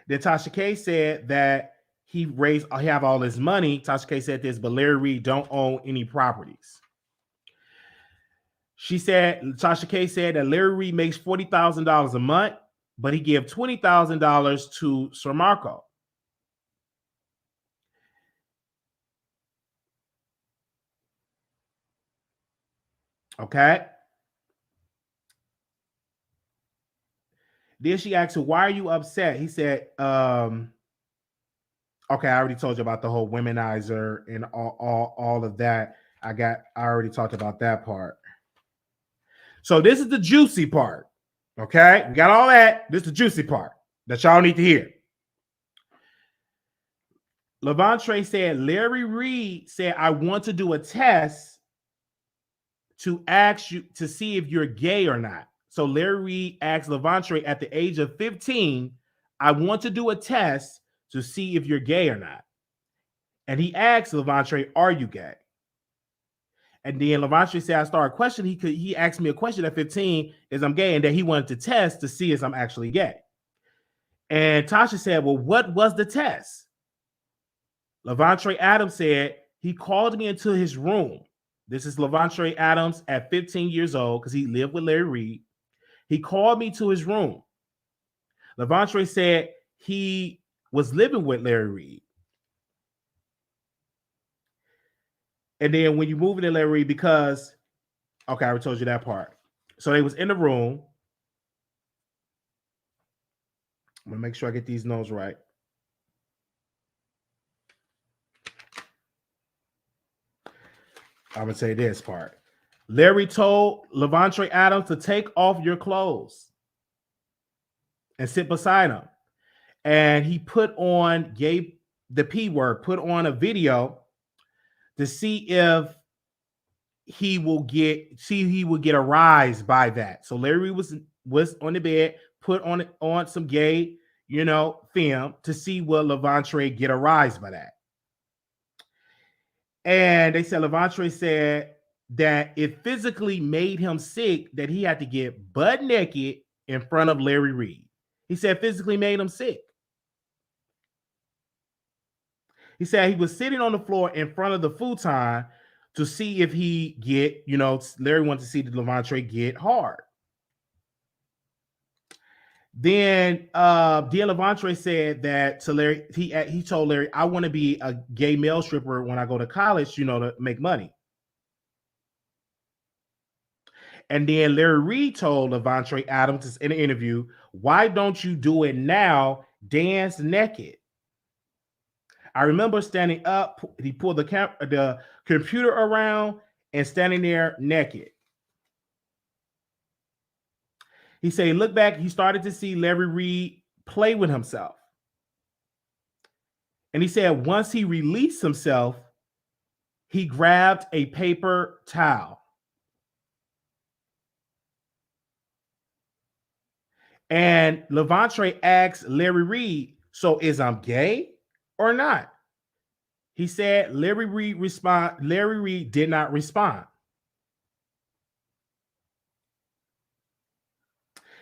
Then Tasha K said that he have all his money. Tasha K said this, but Larry Reid don't own any properties. Tasha K said that Larry Reid makes $40,000 a month, but he gave $20,000 to Sir Marco. Okay. Then she asked him, why are you upset? He said, okay, I already told you about the whole womanizer and all of that. I already talked about that part. So this is the juicy part. Okay, we got all that. This is the juicy part that y'all need to hear. Levantre said, Larry Reid said, I want to do a test to ask you to see if you're gay or not. So Larry Reid asked Levantre at the age of 15, I want to do a test to see if you're gay or not. And he asked Levantre, are you gay? And then Levantre said, I started questioning. He asked me a question at 15, is I'm gay? And then he wanted to test to see if I'm actually gay. And Tasha said, well, what was the test? Levantre Adams said, he called me into his room. This is Levantre Adams at 15 years old because he lived with Larry Reid. He called me to his room. Levantre said he was living with Larry Reid. And then when you move into Larry Reid, because, okay, I already told you that part. So they was in the room. I'm going to make sure I get these notes right. I'm going to say this part. Larry told Levantre Adams to take off your clothes and sit beside him. And he gave the P word, put on a video to see if he will get a rise by that. So Larry was on the bed, put on some gay, film to see will Levantre get a rise by that. And they said Levante said that it physically made him sick that he had to get butt naked in front of Larry Reid. He said physically made him sick. He said he was sitting on the floor in front of the futon to see if he get, Larry wanted to see the Levante get hard. Then Levante said that to Larry, he told Larry, I want to be a gay male stripper when I go to college, to make money. And then Larry Reid told Levante Adams in an interview, why don't you do it now? Dance naked. I remember standing up. He pulled the computer around and standing there naked. He said, look back, he started to see Larry Reid play with himself. And he said, once he released himself, he grabbed a paper towel. And Levante asked Larry Reid, so is I'm gay or not? He said Larry Reid did not respond.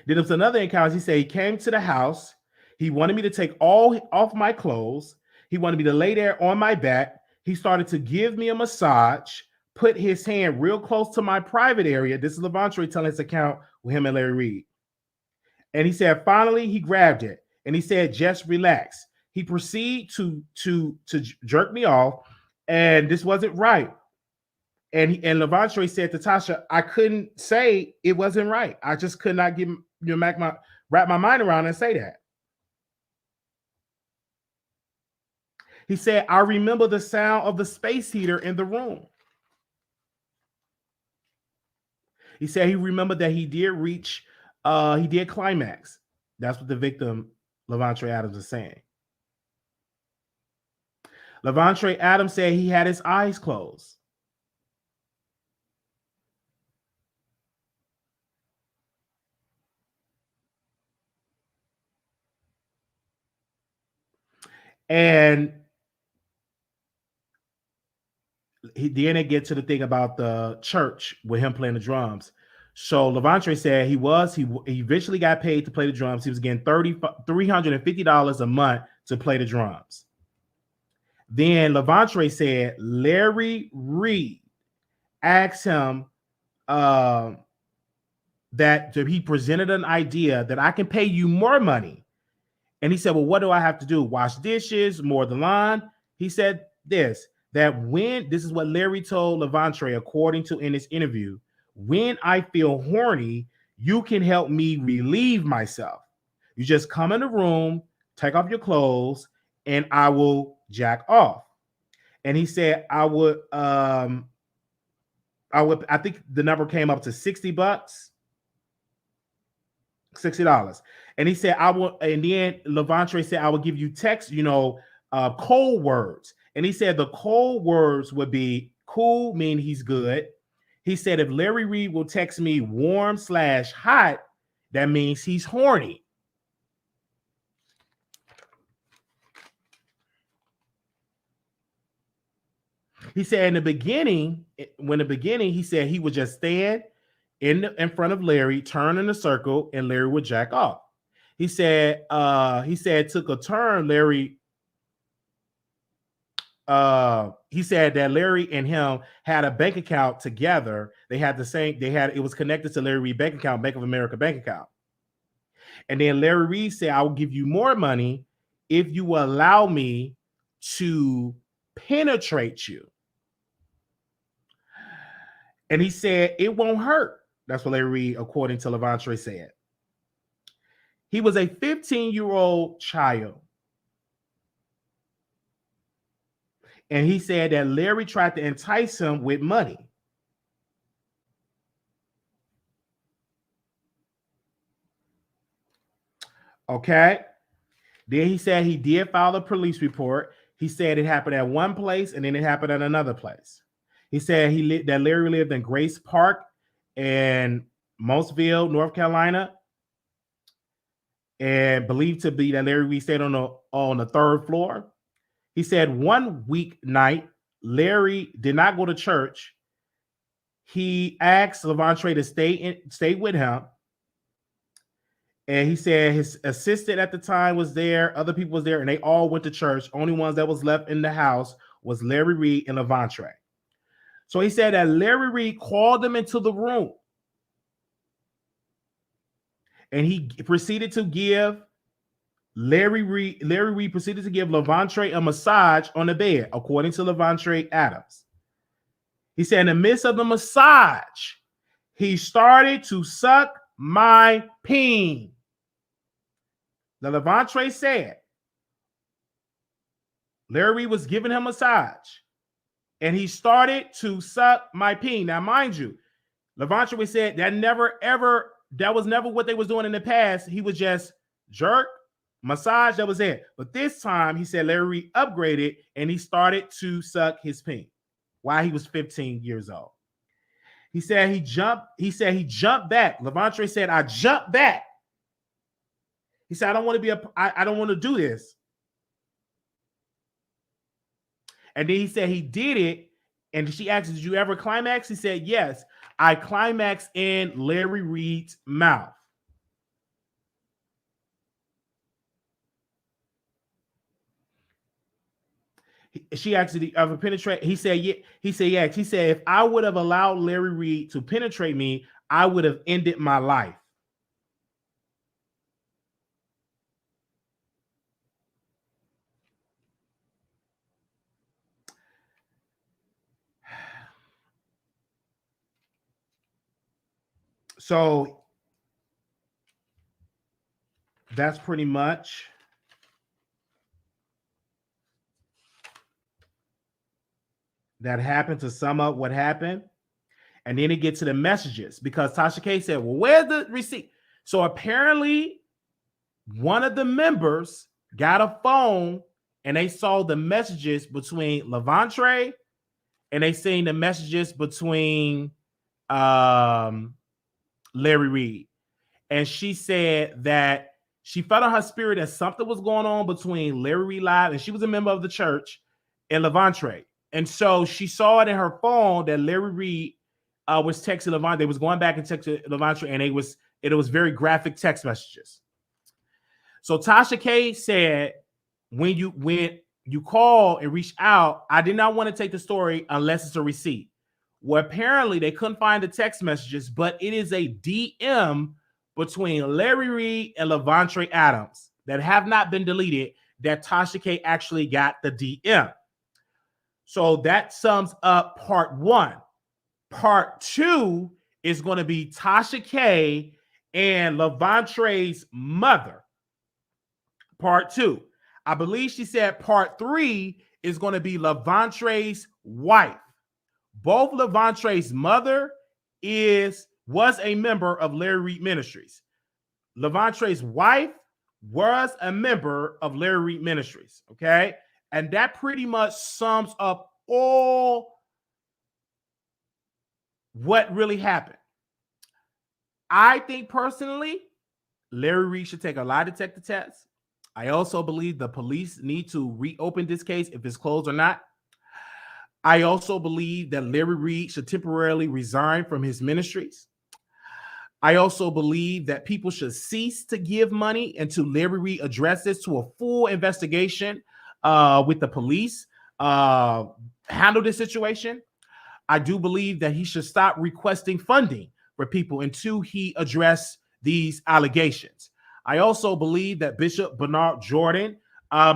Then there was another encounter. He said he came to the house. He wanted me to take all off my clothes. He wanted me to lay there on my back. He started to give me a massage, put his hand real close to my private area. This is Levante telling his account with him and Larry Reid. And he said, finally, he grabbed it. And he said, just relax. He proceeded to jerk me off. And this wasn't right. And Levante said to Tasha, I couldn't say it wasn't right. I just could not wrap my mind around and say that. He said, I remember the sound of the space heater in the room. He said he remembered that he did climax. That's what the victim, Levante Adams, is saying. Levante Adams said he had his eyes closed. And he didn't get to the thing about the church with him playing the drums. So Levante said he eventually got paid to play the drums. He was getting $350 a month to play the drums. Then Levante said Larry Reid asked him that he presented an idea that I can pay you more money. And he said, well, what do I have to do? Wash dishes, mow the lawn? He said this is what Larry told Levante, according to in this interview, when I feel horny, you can help me relieve myself. You just come in the room, take off your clothes, and I will jack off. And he said, I think the number came up to $60. $60. And he said, and then Levante said, I will give you text, code words. And he said the code words would be cool, mean he's good. He said, if Larry Reid will text me warm/hot, that means he's horny. He said in the beginning, he said he would just stand in front of Larry, turn in a circle, and Larry would jack off. He said it took a turn, Larry. He said that Larry and him had a bank account together. It was connected to Larry Reid's bank account, Bank of America bank account. And then Larry Reid said, I will give you more money if you will allow me to penetrate you. And he said, it won't hurt. That's what Larry Reid, according to Levante, said. He was a 15-year-old child. And he said that Larry tried to entice him with money. Okay. Then he said he did file a police report. He said it happened at one place and then it happened at another place. He said that Larry lived in Grace Park in Mossville, North Carolina, and believed to be that Larry Reid stayed on the third floor. He said one weeknight, Larry did not go to church. He asked Levontre to stay with him. And he said his assistant at the time was there, other people was there, and they all went to church. Only ones that was left in the house was Larry Reid and Levontre. So he said that Larry Reid called them into the room. And he proceeded to give Larry Reid proceeded to give Levontre a massage on the bed, according to Levontre Adams. He said in the midst of the massage, he started to suck my peen. Now, Levontre said Larry Reid was giving him a massage, and he started to suck my peen. Now, mind you, Levontre said that was never what they was doing in the past. He was just jerk, massage, that was it. But this time, he said Larry Reid upgraded, and he started to suck his peen while he was 15 years old. He said he jumped back. Levontre said, I jumped back. He said, I don't want to do this. And then he said he did it. And she asked, did you ever climax? He said, yes, I climaxed in Larry Reid's mouth. She asked, did he ever penetrate? He said, yeah. He said, yes. He said, if I would have allowed Larry Reid to penetrate me, I would have ended my life. So that's pretty much that happened, to sum up what happened. And then it gets to the messages, because Tasha K said, well, where's the receipt? So apparently one of the members got a phone and they saw the messages between Levontre and they seen the messages between Larry Reid. And she said that she felt on her spirit that something was going on between Larry Reid Live, and she was a member of the church, and Levontre. And so she saw it in her phone that Larry Reid was texting Levontre. They was going back and texting Levontre, and it was very graphic text messages. So Tasha K said, when you call and reach out, I did not want to take the story unless it's a receipt. Well, apparently they couldn't find the text messages, but it is a DM between Larry Reid and Levontre Adams that have not been deleted, that Tasha K actually got the DM. So that sums up part one. Part two is going to be Tasha K and Levantre's mother. Part two. I believe she said part three is going to be Levantre's wife. Both Levantre's mother was a member of Larry Reid Ministries. Levantre's wife was a member of Larry Reid Ministries. Okay. And that pretty much sums up all what really happened. I think personally, Larry Reid should take a lie detector test. I also believe the police need to reopen this case if it's closed or not. I also believe that Larry Reid should temporarily resign from his ministries. I also believe that people should cease to give money until Larry Reid addresses to a full investigation with the police, handle this situation. I do believe that he should stop requesting funding for people until he address these allegations. I also believe that Bishop Bernard Jordan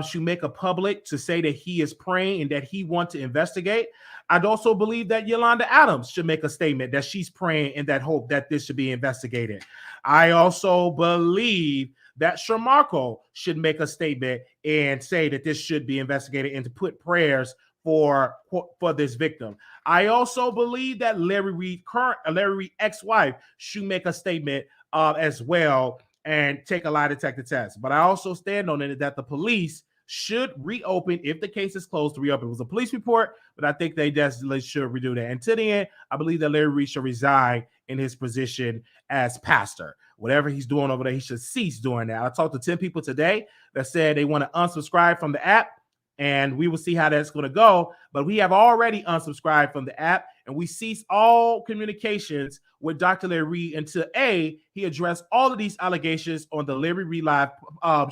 should make a public to say that he is praying and that he wants to investigate. I'd also believe that Yolanda Adams should make a statement that she's praying in that hope that this should be investigated. I also believe that Shamarko should make a statement and say that this should be investigated and to put prayers for this victim. I also believe that Larry Reid ex-wife should make a statement as well and take a lie detector test. But I also stand on it that the police should reopen, if the case is closed, to reopen. It was a police report, but I think they definitely should redo that. And to the end, I believe that Larry Reid should resign in his position as pastor. Whatever he's doing over there, he should cease doing that. I talked to 10 people today that said they want to unsubscribe from the app. and we will see how that's going to go. But we have already unsubscribed from the app, and we ceased all communications with Dr. Larry Reid until he addressed all of these allegations on the Larry Reid Live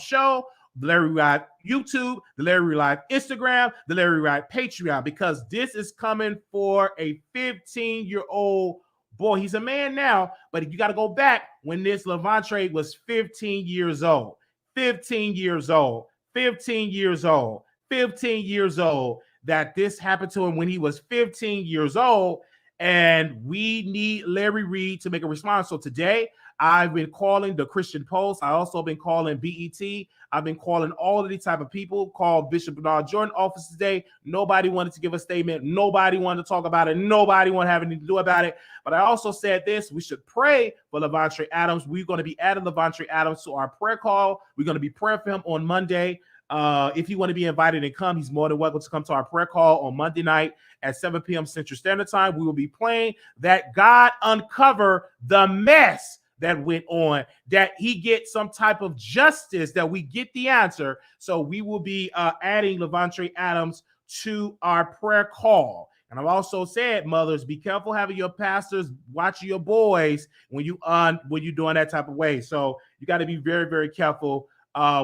show, the Larry Reid YouTube, the Larry Reid Live Instagram, the Larry Reid Patreon, because this is coming for a 15-year-old boy. He's a man now, but you got to go back when this Levante was 15 years old. 15 years old. 15 years old. 15 years old that this happened to him when he was 15 years old. And we need Larry Reid to make a response. So today, I've been calling the Christian Post. I also been calling BET. I've been calling all of these type of people. Called Bishop Bernard Jordan office today. Nobody wanted to give a statement. Nobody wanted to talk about it. Nobody wanted to have anything to do about it. But I also said this: we should pray for Levante Adams. We're going to be adding Levante Adams to our prayer call. We're going to be praying for him on Monday. If you want to be invited and come, he's more than welcome to come to our prayer call on Monday night at 7 p.m. Central Standard Time. We will be praying that God uncover the mess that went on, that he get some type of justice, that we get the answer. So we will be adding Levante Adams to our prayer call. And I've also said, mothers, be careful having your pastors watching your boys when you're doing that type of way. So you got to be very, very careful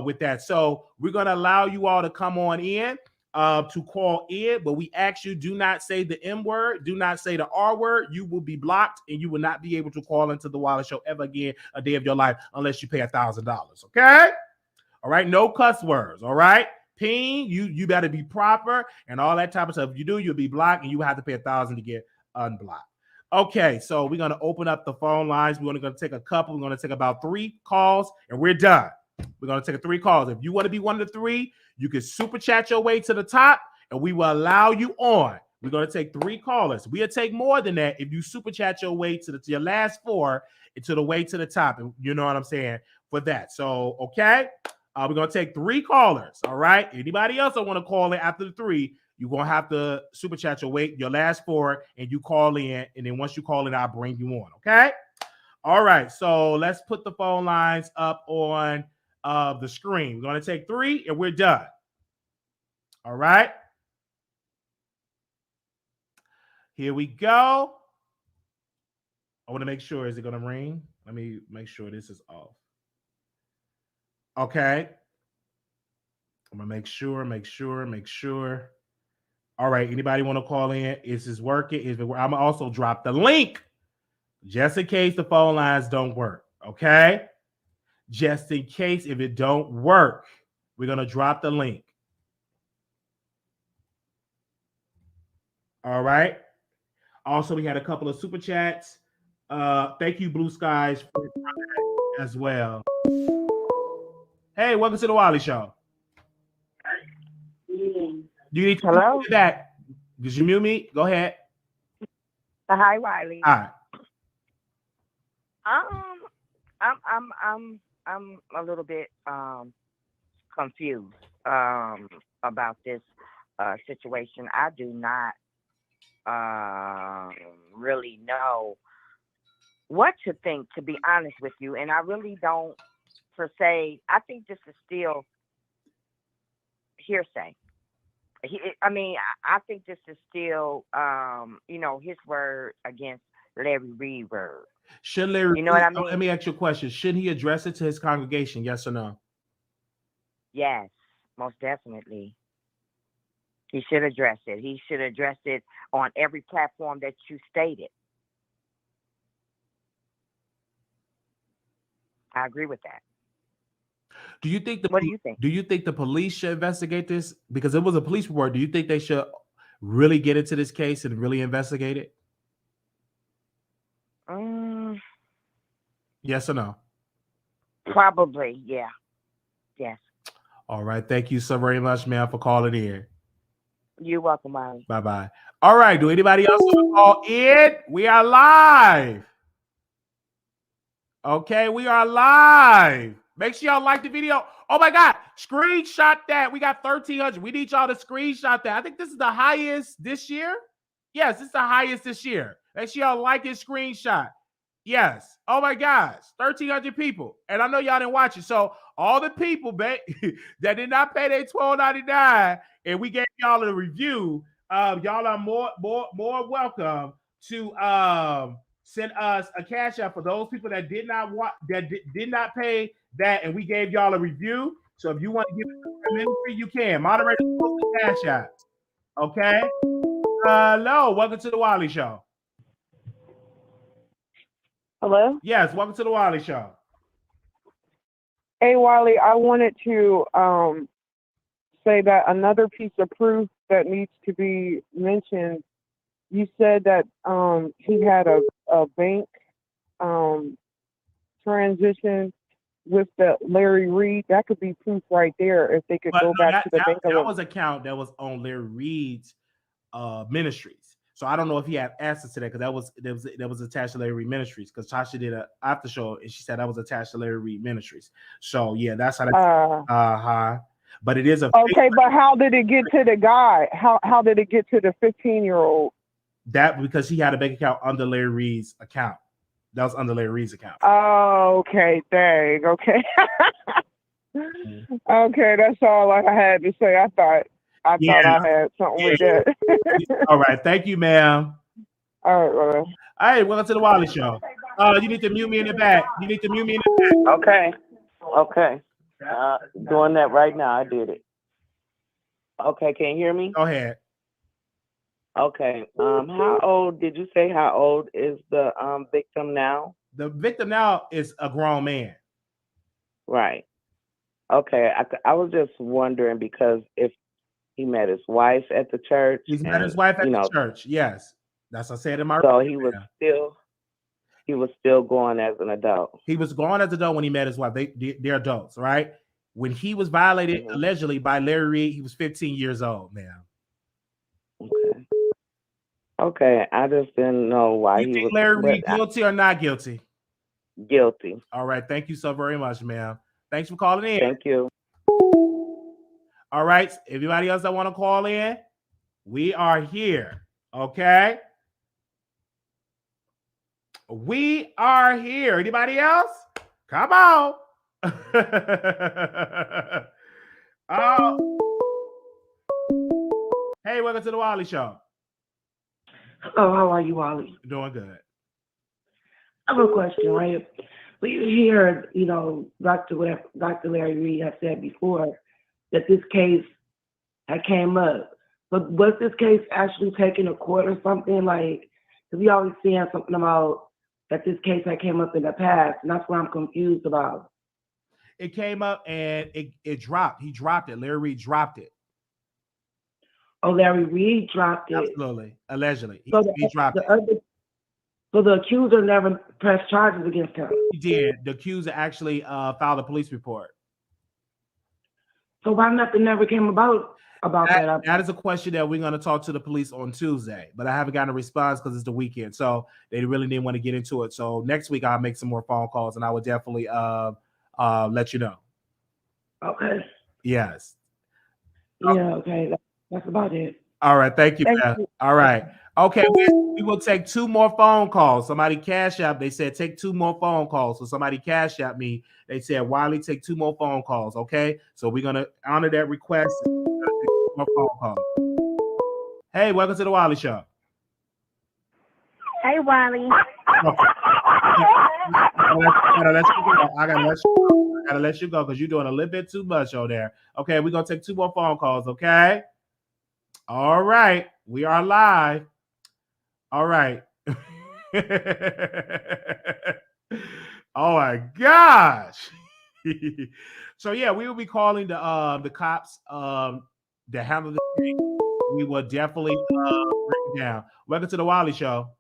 with that. So we're going to allow you all to come on in to call in, but we ask you, do not say the M word, do not say the R word. You will be blocked, and you will not be able to call into the Wiley Show ever again a day of your life unless you pay $1,000. Okay? All right, no cuss words. All right, ping, you better be proper and all that type of stuff. If you do, you'll be blocked, and you will have to pay $1,000 to get unblocked. Okay, so we're going to open up the phone lines. We're only going to take a couple. We're going to take about 3 calls, and we're done. We're going to take 3 calls. If you want to be one of the 3, you can super chat your way to the top, and we will allow you on. We're going to take 3 callers. We'll take more than that if you super chat your way to your last 4 and to the way to the top. And you know what I'm saying for that. So, okay, we're going to take 3 callers. All right. Anybody else that want to call in after the 3, you're going to have to super chat your way, your last 4, and you call in. And then once you call in, I'll bring you on. Okay. All right. So let's put the phone lines up on the screen. We're going to take 3 and we're done. All right. Here we go. I want to make sure, is it going to ring? Let me make sure this is off. Okay. I'm going to make sure. All right. Anybody want to call in? Is this working? I'm going to also drop the link just in case the phone lines don't work. Okay. Just in case if it don't work, we're going to drop the link. All right. Also, we had a couple of super chats. Thank you, Blue Skies, for that as well. Hey, welcome to the Wiley Show. You need to Hello? do that. Did you mute me? Go ahead. Hi, Wiley. All right. I'm a little bit confused about this situation. I do not really know what to think, to be honest with you, and I really don't per se. I think this is still hearsay. I think this is still his word against Larry Reid word. Should Larry, you know what I mean? Let me ask you a question. Should he address it to his congregation? Yes or no? Yes, most definitely. He should address it. He should address it on every platform that you stated. I agree with that. Do you think what do you think? Do you think the police should investigate this? Because it was a police report. Do you think they should really get into this case and really investigate it? Yes or no? Probably, yeah. Yes. All right. Thank you so very much, ma'am, for calling in. You're welcome, Molly. Bye-bye. All right. Do anybody else want to call in? We are live. Okay, we are live. Make sure y'all like the video. Oh my God, screenshot that. We got 1,300. We need y'all to screenshot that. I think this is the highest this year. Yes, this is the highest this year. Make sure y'all like this screenshot. Yes. Oh my gosh, 1,300 people. And I know y'all didn't watch it. So all the people that did not pay their $12.99, and we gave y'all a review. Y'all are more welcome to send us a cash out for those people that did not did not pay that, and we gave y'all a review. So if you want to give it a ministry, you can. Moderator, post the cash out. Okay. Hello, welcome to the Wiley Show. Hello? Yes, welcome to the Wiley Show. Hey, Wiley, I wanted to say that another piece of proof that needs to be mentioned, you said that he had a bank transition with the Larry Reid. That could be proof right there if they could go back to the bank. That was an account that was on Larry Reid's ministries. So I don't know if he had access to that because that was attached to Larry Reid Ministries, because Tasha did an after show and she said that was attached to Larry Reid Ministries. So yeah, that's how that but it is a okay, but how did it get to the guy? How did it get to the 15-year-old? That because he had a bank account under Larry Reid's account. That was under Larry Reid's account. Oh, okay, dang, okay. Okay, that's all I had to say. I thought I had something with that. All right, thank you, ma'am. All right, all right, welcome to the Wiley Show. You need to mute me in the back. Okay. Doing that right now. I did it. Okay, can you hear me? Go ahead. Okay. How old did you say? How old is the victim now? The victim now is a grown man. Right. Okay. I was just wondering because if he met his wife at the church. He's met his wife at the church. Yes, that's what I said in my. So he was still going as an adult. He was going as an adult when he met his wife. They're adults, right? When he was violated allegedly by Larry Reid, he was 15 years old, ma'am. Okay. Okay. I just didn't know why he was. Larry Reid guilty or not guilty? Guilty. All right. Thank you so very much, ma'am. Thanks for calling in. Thank you. All right. Everybody else that want to call in, we are here. Okay. We are here. Anybody else? Come on. Hey, welcome to the Wiley Show. Oh, how are you, Wiley? Doing good. I have a question, right? We hear, Dr. Larry Reid has said before that this case had came up. But was this case actually taken to court or something? Like, because we always seeing something about that this case had came up in the past, and that's what I'm confused about. It came up and it dropped. He dropped it. Larry Reid dropped it. Oh, Larry Reid dropped it. Absolutely. Allegedly. He dropped it. So the accuser never pressed charges against him. He did. The accuser actually filed a police report. So why nothing never came about that? That is a question that we're going to talk to the police on Tuesday, but I haven't gotten a response because it's the weekend. So they really didn't want to get into it. So next week I'll make some more phone calls and I would definitely let you know. Okay. Yes. Yeah, okay. That's about it. All right. Thank you. All right. Okay. We will take 2 more phone calls. Somebody cash app. They said take 2 more phone calls. So somebody cash app me. They said, Wiley, take 2 more phone calls. Okay. So we're going to honor that request. More phone calls. Hey, welcome to the Wiley Show. Hey, Wiley. I gotta let you go because you're doing a little bit too much over there. Okay, we're gonna take 2 more phone calls. Okay. All right, we are live. All right. Oh my gosh. So yeah, we will be calling the cops to handle this thing. We will definitely break it down. Welcome to the Wiley Show.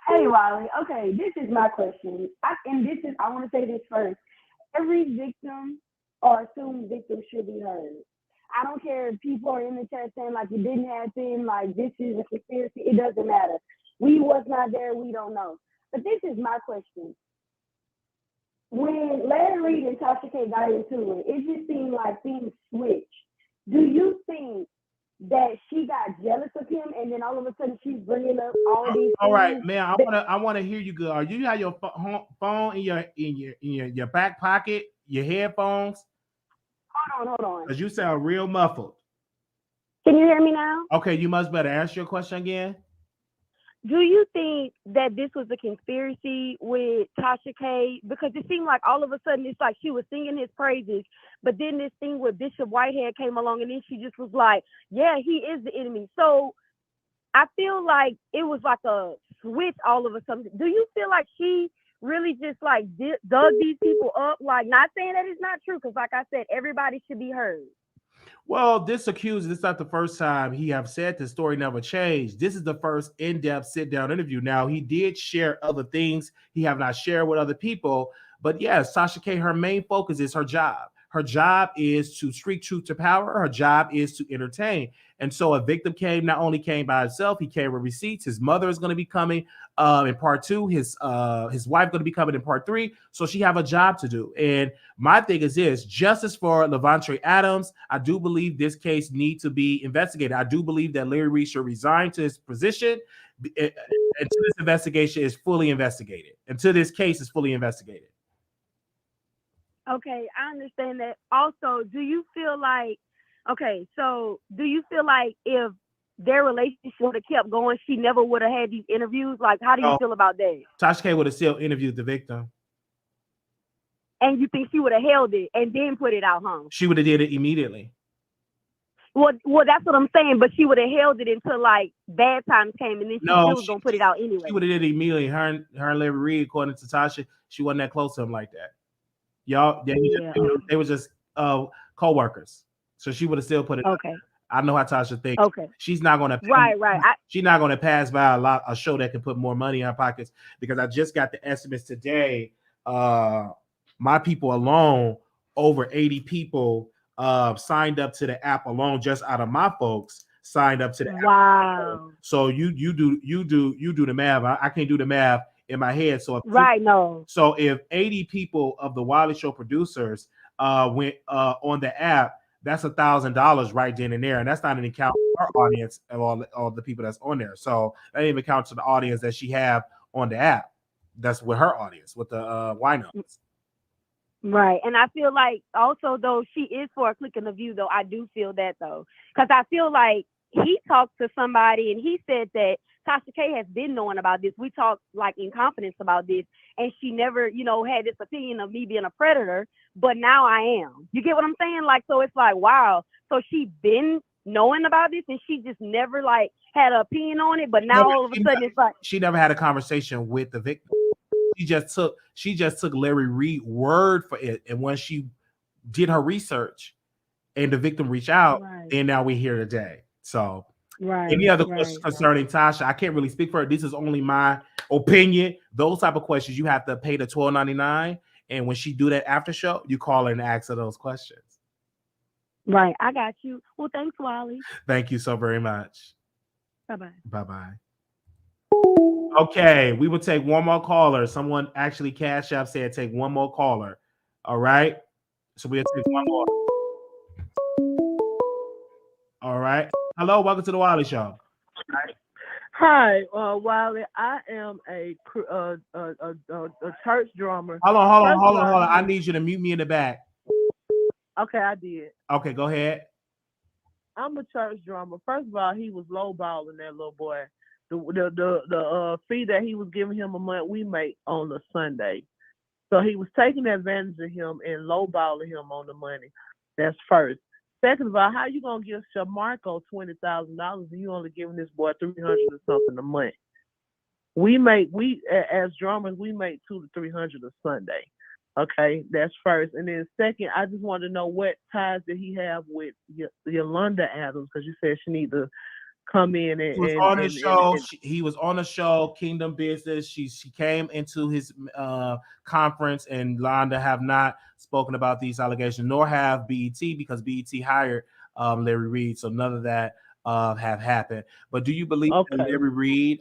Hey, Wiley. Okay, this is my question. I want to say this first. Every victim or assumed victim should be heard. I don't care if people are in the chat saying like it didn't happen, like this is a conspiracy. It doesn't matter. We was not there. We don't know. But this is my question. When Larry Reid and Tasha K got into it just seemed like things switched. Do you think that she got jealous of him, and then all of a sudden she's bringing up all these? All right, man. I want to hear you good. Are you have your phone in your back pocket? your headphones? Hold on. Because you sound real muffled. Can you hear me now? Okay, you must better ask your question again. Do you think that this was a conspiracy with Tasha K? Because it seemed like all of a sudden it's like she was singing his praises, but then this thing with Bishop Whitehead came along and then she just was like, yeah, he is the enemy. So I feel like it was like a switch all of a sudden. Do you feel like she really just like dug these people up? Like, not saying that it's not true, because like I said, everybody should be heard. Well, this accuser, this is not the first time he have said the story never changed. This is the first in-depth sit-down interview. Now, he did share other things he have not shared with other people, but yes, Tasha K, her main focus is her job. Her job is to speak truth to power. Her job is to entertain. And so a victim not only came by himself, he came with receipts. His mother is going to be coming in part 2. His wife going to be coming in part 3. So she have a job to do. And my thing is this: justice for Levante Adams. I do believe this case needs to be investigated. I do believe that Larry Reid should resign to his position until this investigation is fully investigated. Until this case is fully investigated. Okay, I understand that. Also, do you feel like, if their relationship would have kept going, she never would have had these interviews? Like, how do you feel about that? Tasha K would have still interviewed the victim. And you think she would have held it and then put it out, huh? She would have did it immediately. Well, that's what I'm saying. But she would have held it until like bad times came, and then she still was gonna put it out anyway. She would have did it immediately. Her and Larry Reid, according to Tasha, she wasn't that close to him like that. Y'all, they were just co-workers. So she would have still put it. Okay. I know how Tasha thinks. Okay. She's not gonna she's not gonna pass by a show that can put more money in her pockets, because I just got the estimates today. My people alone, over 80 people signed up to the app alone, just out of my folks signed up to the app. Wow. So you do the math. I can't do the math in my head. So so if 80 people of the Wiley Show producers went on the app, that's $1,000 right then and there, and that's not even count our audience of all the people that's on there. So that didn't even count to the audience that she have on the app. That's with her audience, with the why-nots. Right. And I feel like also, though, she is for a click in the view, though. I do feel that, though, because I feel like he talked to somebody and he said that Tasha K has been knowing about this. We talked like in confidence about this, and she never, had this opinion of me being a predator, but now I am. You get what I'm saying? Like, so it's like, wow. So she been knowing about this and she just never like had an opinion on it, but now all of a sudden it's like she never had a conversation with the victim. She just took Larry Reid word for it, and when she did her research and the victim reached out, and now we're here today. So any other questions concerning Tasha? I can't really speak for her. This is only my opinion. Those type of questions, you have to pay the $12.99, and when she do that after show, you call her and ask her those questions. Right, I got you. Well, thanks, Wiley. Thank you so very much. Bye-bye. Bye-bye. Okay, we will take one more caller. Someone actually Cash App said take one more caller. All right, so we'll take one more. All right. Hello, welcome to the Wiley Show. Hi, Wiley. I am a church drummer. Hold on. I need you to mute me in the back. Okay, I did. Okay, go ahead. I'm a church drummer. First of all, he was lowballing that little boy. The fee that he was giving him a month, we make on a Sunday. So he was taking advantage of him and lowballing him on the money. That's first. Second of all, how you gonna give Shamarco $20,000 and you only giving this boy $300 or something a month? As drummers, we make $200 to $300 a Sunday. Okay, that's first. And then second, I just want to know what ties did he have with Yolanda Adams, because you said she need to come in and he was on the show Kingdom Business. She came into his conference, and Londa have not spoken about these allegations, nor have BET, because BET hired Larry Reid, so none of that have happened. But do you believe that Larry Reid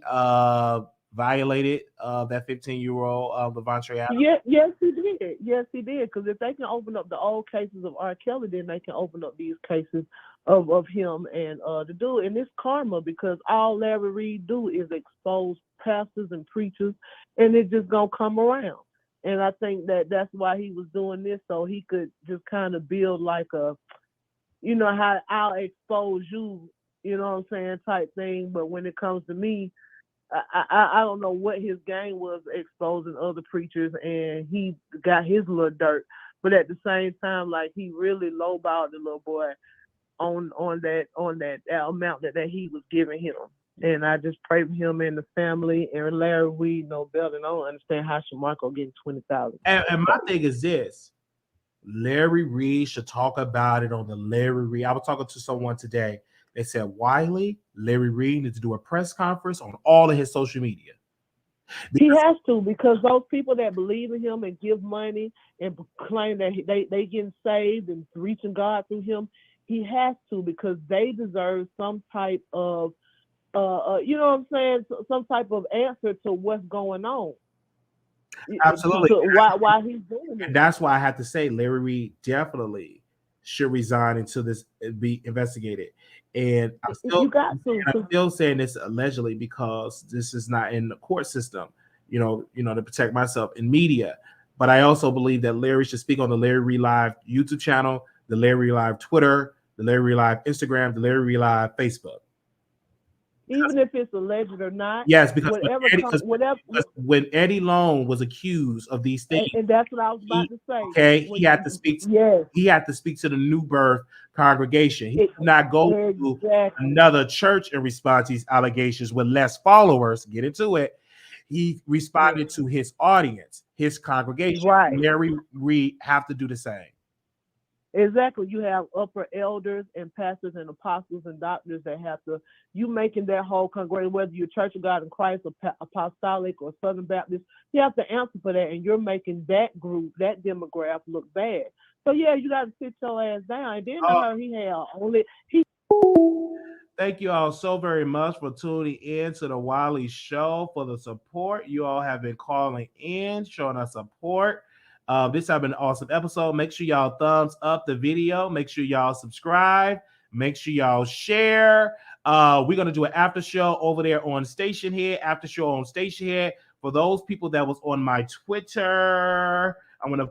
violated that 15-year-old Levante Adams? Yes, he did. Yes, he did. Because if they can open up the old cases of R. Kelly, then they can open up these cases of him and the dude. And it's karma, because all Larry Reid do is expose pastors and preachers, and it's just gonna come around. And I think that that's why he was doing this, so he could just kind of build like a, how I'll expose you, you know what I'm saying, type thing. But when it comes to me, I don't know what his game was exposing other preachers, and he got his little dirt. But at the same time, like, he really lowballed the little boy on that amount that he was giving him. And I just pray for him and the family. And Larry Reid know better. And I don't understand how Shamarko getting 20,000. And my thing is this: Larry Reid should talk about it on the Larry Reid. I was talking to someone today. They said Larry Reid needs to do a press conference on all of his social media. He has to, because those people that believe in him and give money and claim that they getting saved and reaching God through him, he has to, because they deserve some type of, you know what I'm saying, some type of answer to what's going on. Absolutely. Why he's doing it. And that's why I have to say Larry Reid definitely should resign until this be investigated. And I'm still saying this allegedly because this is not in the court system, to protect myself in media. But I also believe that Larry should speak on the Larry Reid Live YouTube channel, the Larry Reid Live Twitter, the Larry Reid Live Instagram, the Larry Reid Live Facebook. Even if it's alleged or not. Yes, because when Eddie Long was accused of these things, and that's what I was about to say. Okay, he had to speak. He had to speak to the New Birth congregation. He did not go to another church and respond to these allegations with less followers. Get into it. He responded to his audience, his congregation. Right. Larry Reid have to do the same. Exactly. You have upper elders and pastors and apostles and doctors that have to, you making that whole congregation, whether you're Church of God in Christ or Apostolic or Southern Baptist, you have to answer for that, and you're making that group, that demographic look bad. So yeah, you got to sit your ass down. And then I heard he had only he. Thank you all so very much for tuning in to the Wiley Show, for the support. You all have been calling in, showing us support. This has been an awesome episode. Make sure y'all thumbs up the video. Make sure y'all subscribe. Make sure y'all share. We're going to do an after show over there on Station Head. After show on Station Head. For those people that was on my Twitter, I want to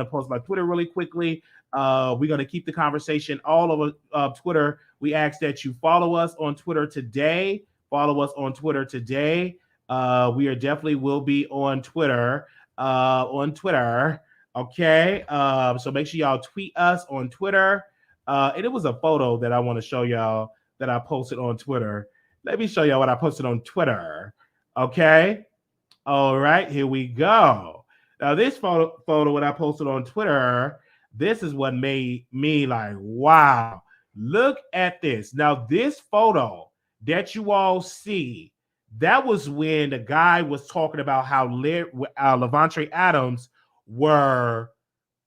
post my Twitter really quickly. We're going to keep the conversation all over Twitter. We ask that you follow us on Twitter today. Follow us on Twitter today. We are definitely will be on Twitter. Okay. So make sure y'all tweet us on Twitter. And it was a photo that I want to show y'all that I posted on Twitter. Let me show y'all what I posted on Twitter. Okay. All right, here we go. Now this photo what I posted on Twitter, this is what made me like, wow, look at this. Now this photo that you all see, that was when the guy was talking about how Levante Adams were,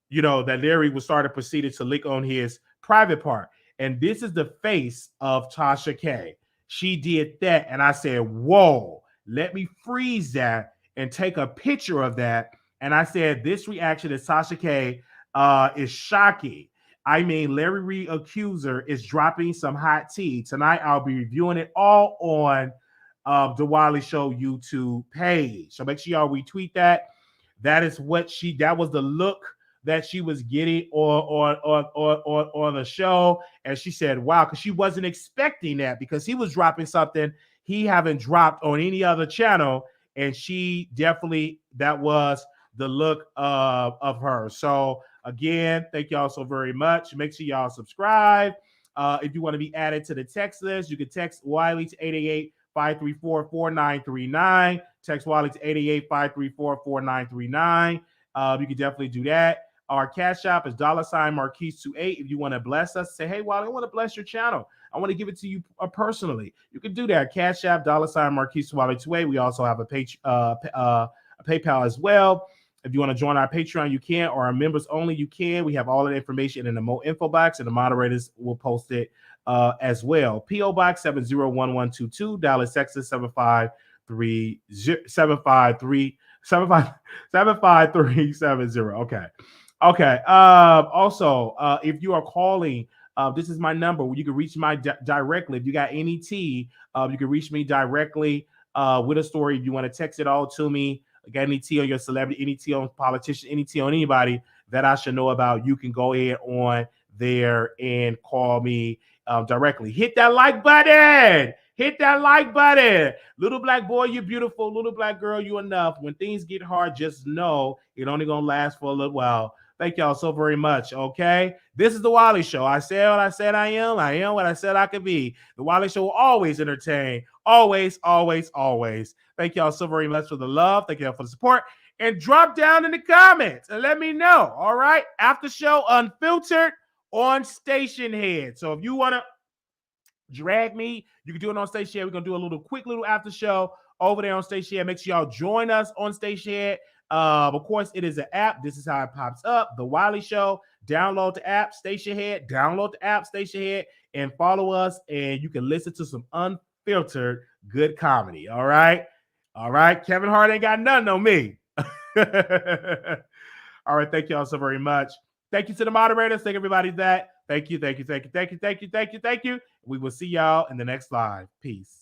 that Larry was proceeded to lick on his private part. And this is the face of Tasha K. She did that. And I said, whoa, let me freeze that and take a picture of that. And I said, this reaction to Tasha K is shocking. I mean, Larry Reid accuser is dropping some hot tea. Tonight, I'll be reviewing it all on the Wiley Show YouTube page. So make sure y'all retweet that. That was the look that she was getting on the show. And she said, wow, because she wasn't expecting that, because he was dropping something he haven't dropped on any other channel. And she definitely, that was the look of her. So again, thank y'all so very much. Make sure y'all subscribe. If you want to be added to the text list, you can text Wiley to 888-534-4939. Text Wiley to 888-534-4939. You can definitely do that. Our cash app is $Marquise28. If you want to bless us, say, hey, Wiley, I want to bless your channel. I want to give it to you personally. You can do that. Cash app, $Marquise28. We also have a PayPal as well. If you want to join our Patreon, you can, or our members only, you can. We have all of the information in the Mo info box, and the moderators will post it as well. P.O. Box 701122, Dallas, Texas 75370. Okay. Also, if you are calling, this is my number. You can reach me directly. If you got any tea, you can reach me directly with a story. If you want to text it all to me, got any tea on your celebrity, any tea on politician, any tea on anybody that I should know about, you can go ahead on there and call me directly. Hit that like button. Hit that like button. Little black boy, you're beautiful. Little black girl, you enough. When things get hard, just know it only gonna last for a little while. Thank y'all so very much. Okay. This is the Wiley Show. I said what I said I am. I am what I said I could be. The Wiley Show will always entertain. Always, always, always. Thank y'all so very much for the love. Thank y'all for the support. And drop down in the comments and let me know. All right. After show unfiltered on Station Head. So if you want to drag me, you can do it on Station Head. We're going to do a little quick little after show over there on Station Head. Make sure y'all join us on Station Head. Of course, it is an app. This is how it pops up. The Wiley Show. Download the app, Station Head. Download the app, Station Head, and follow us. And you can listen to some unfiltered good comedy. All right. All right. Kevin Hart ain't got nothing on me. All right. Thank y'all so very much. Thank you to the moderators. Thank everybody that. Thank you. Thank you. Thank you. Thank you. Thank you. Thank you. Thank you. We will see y'all in the next live. Peace.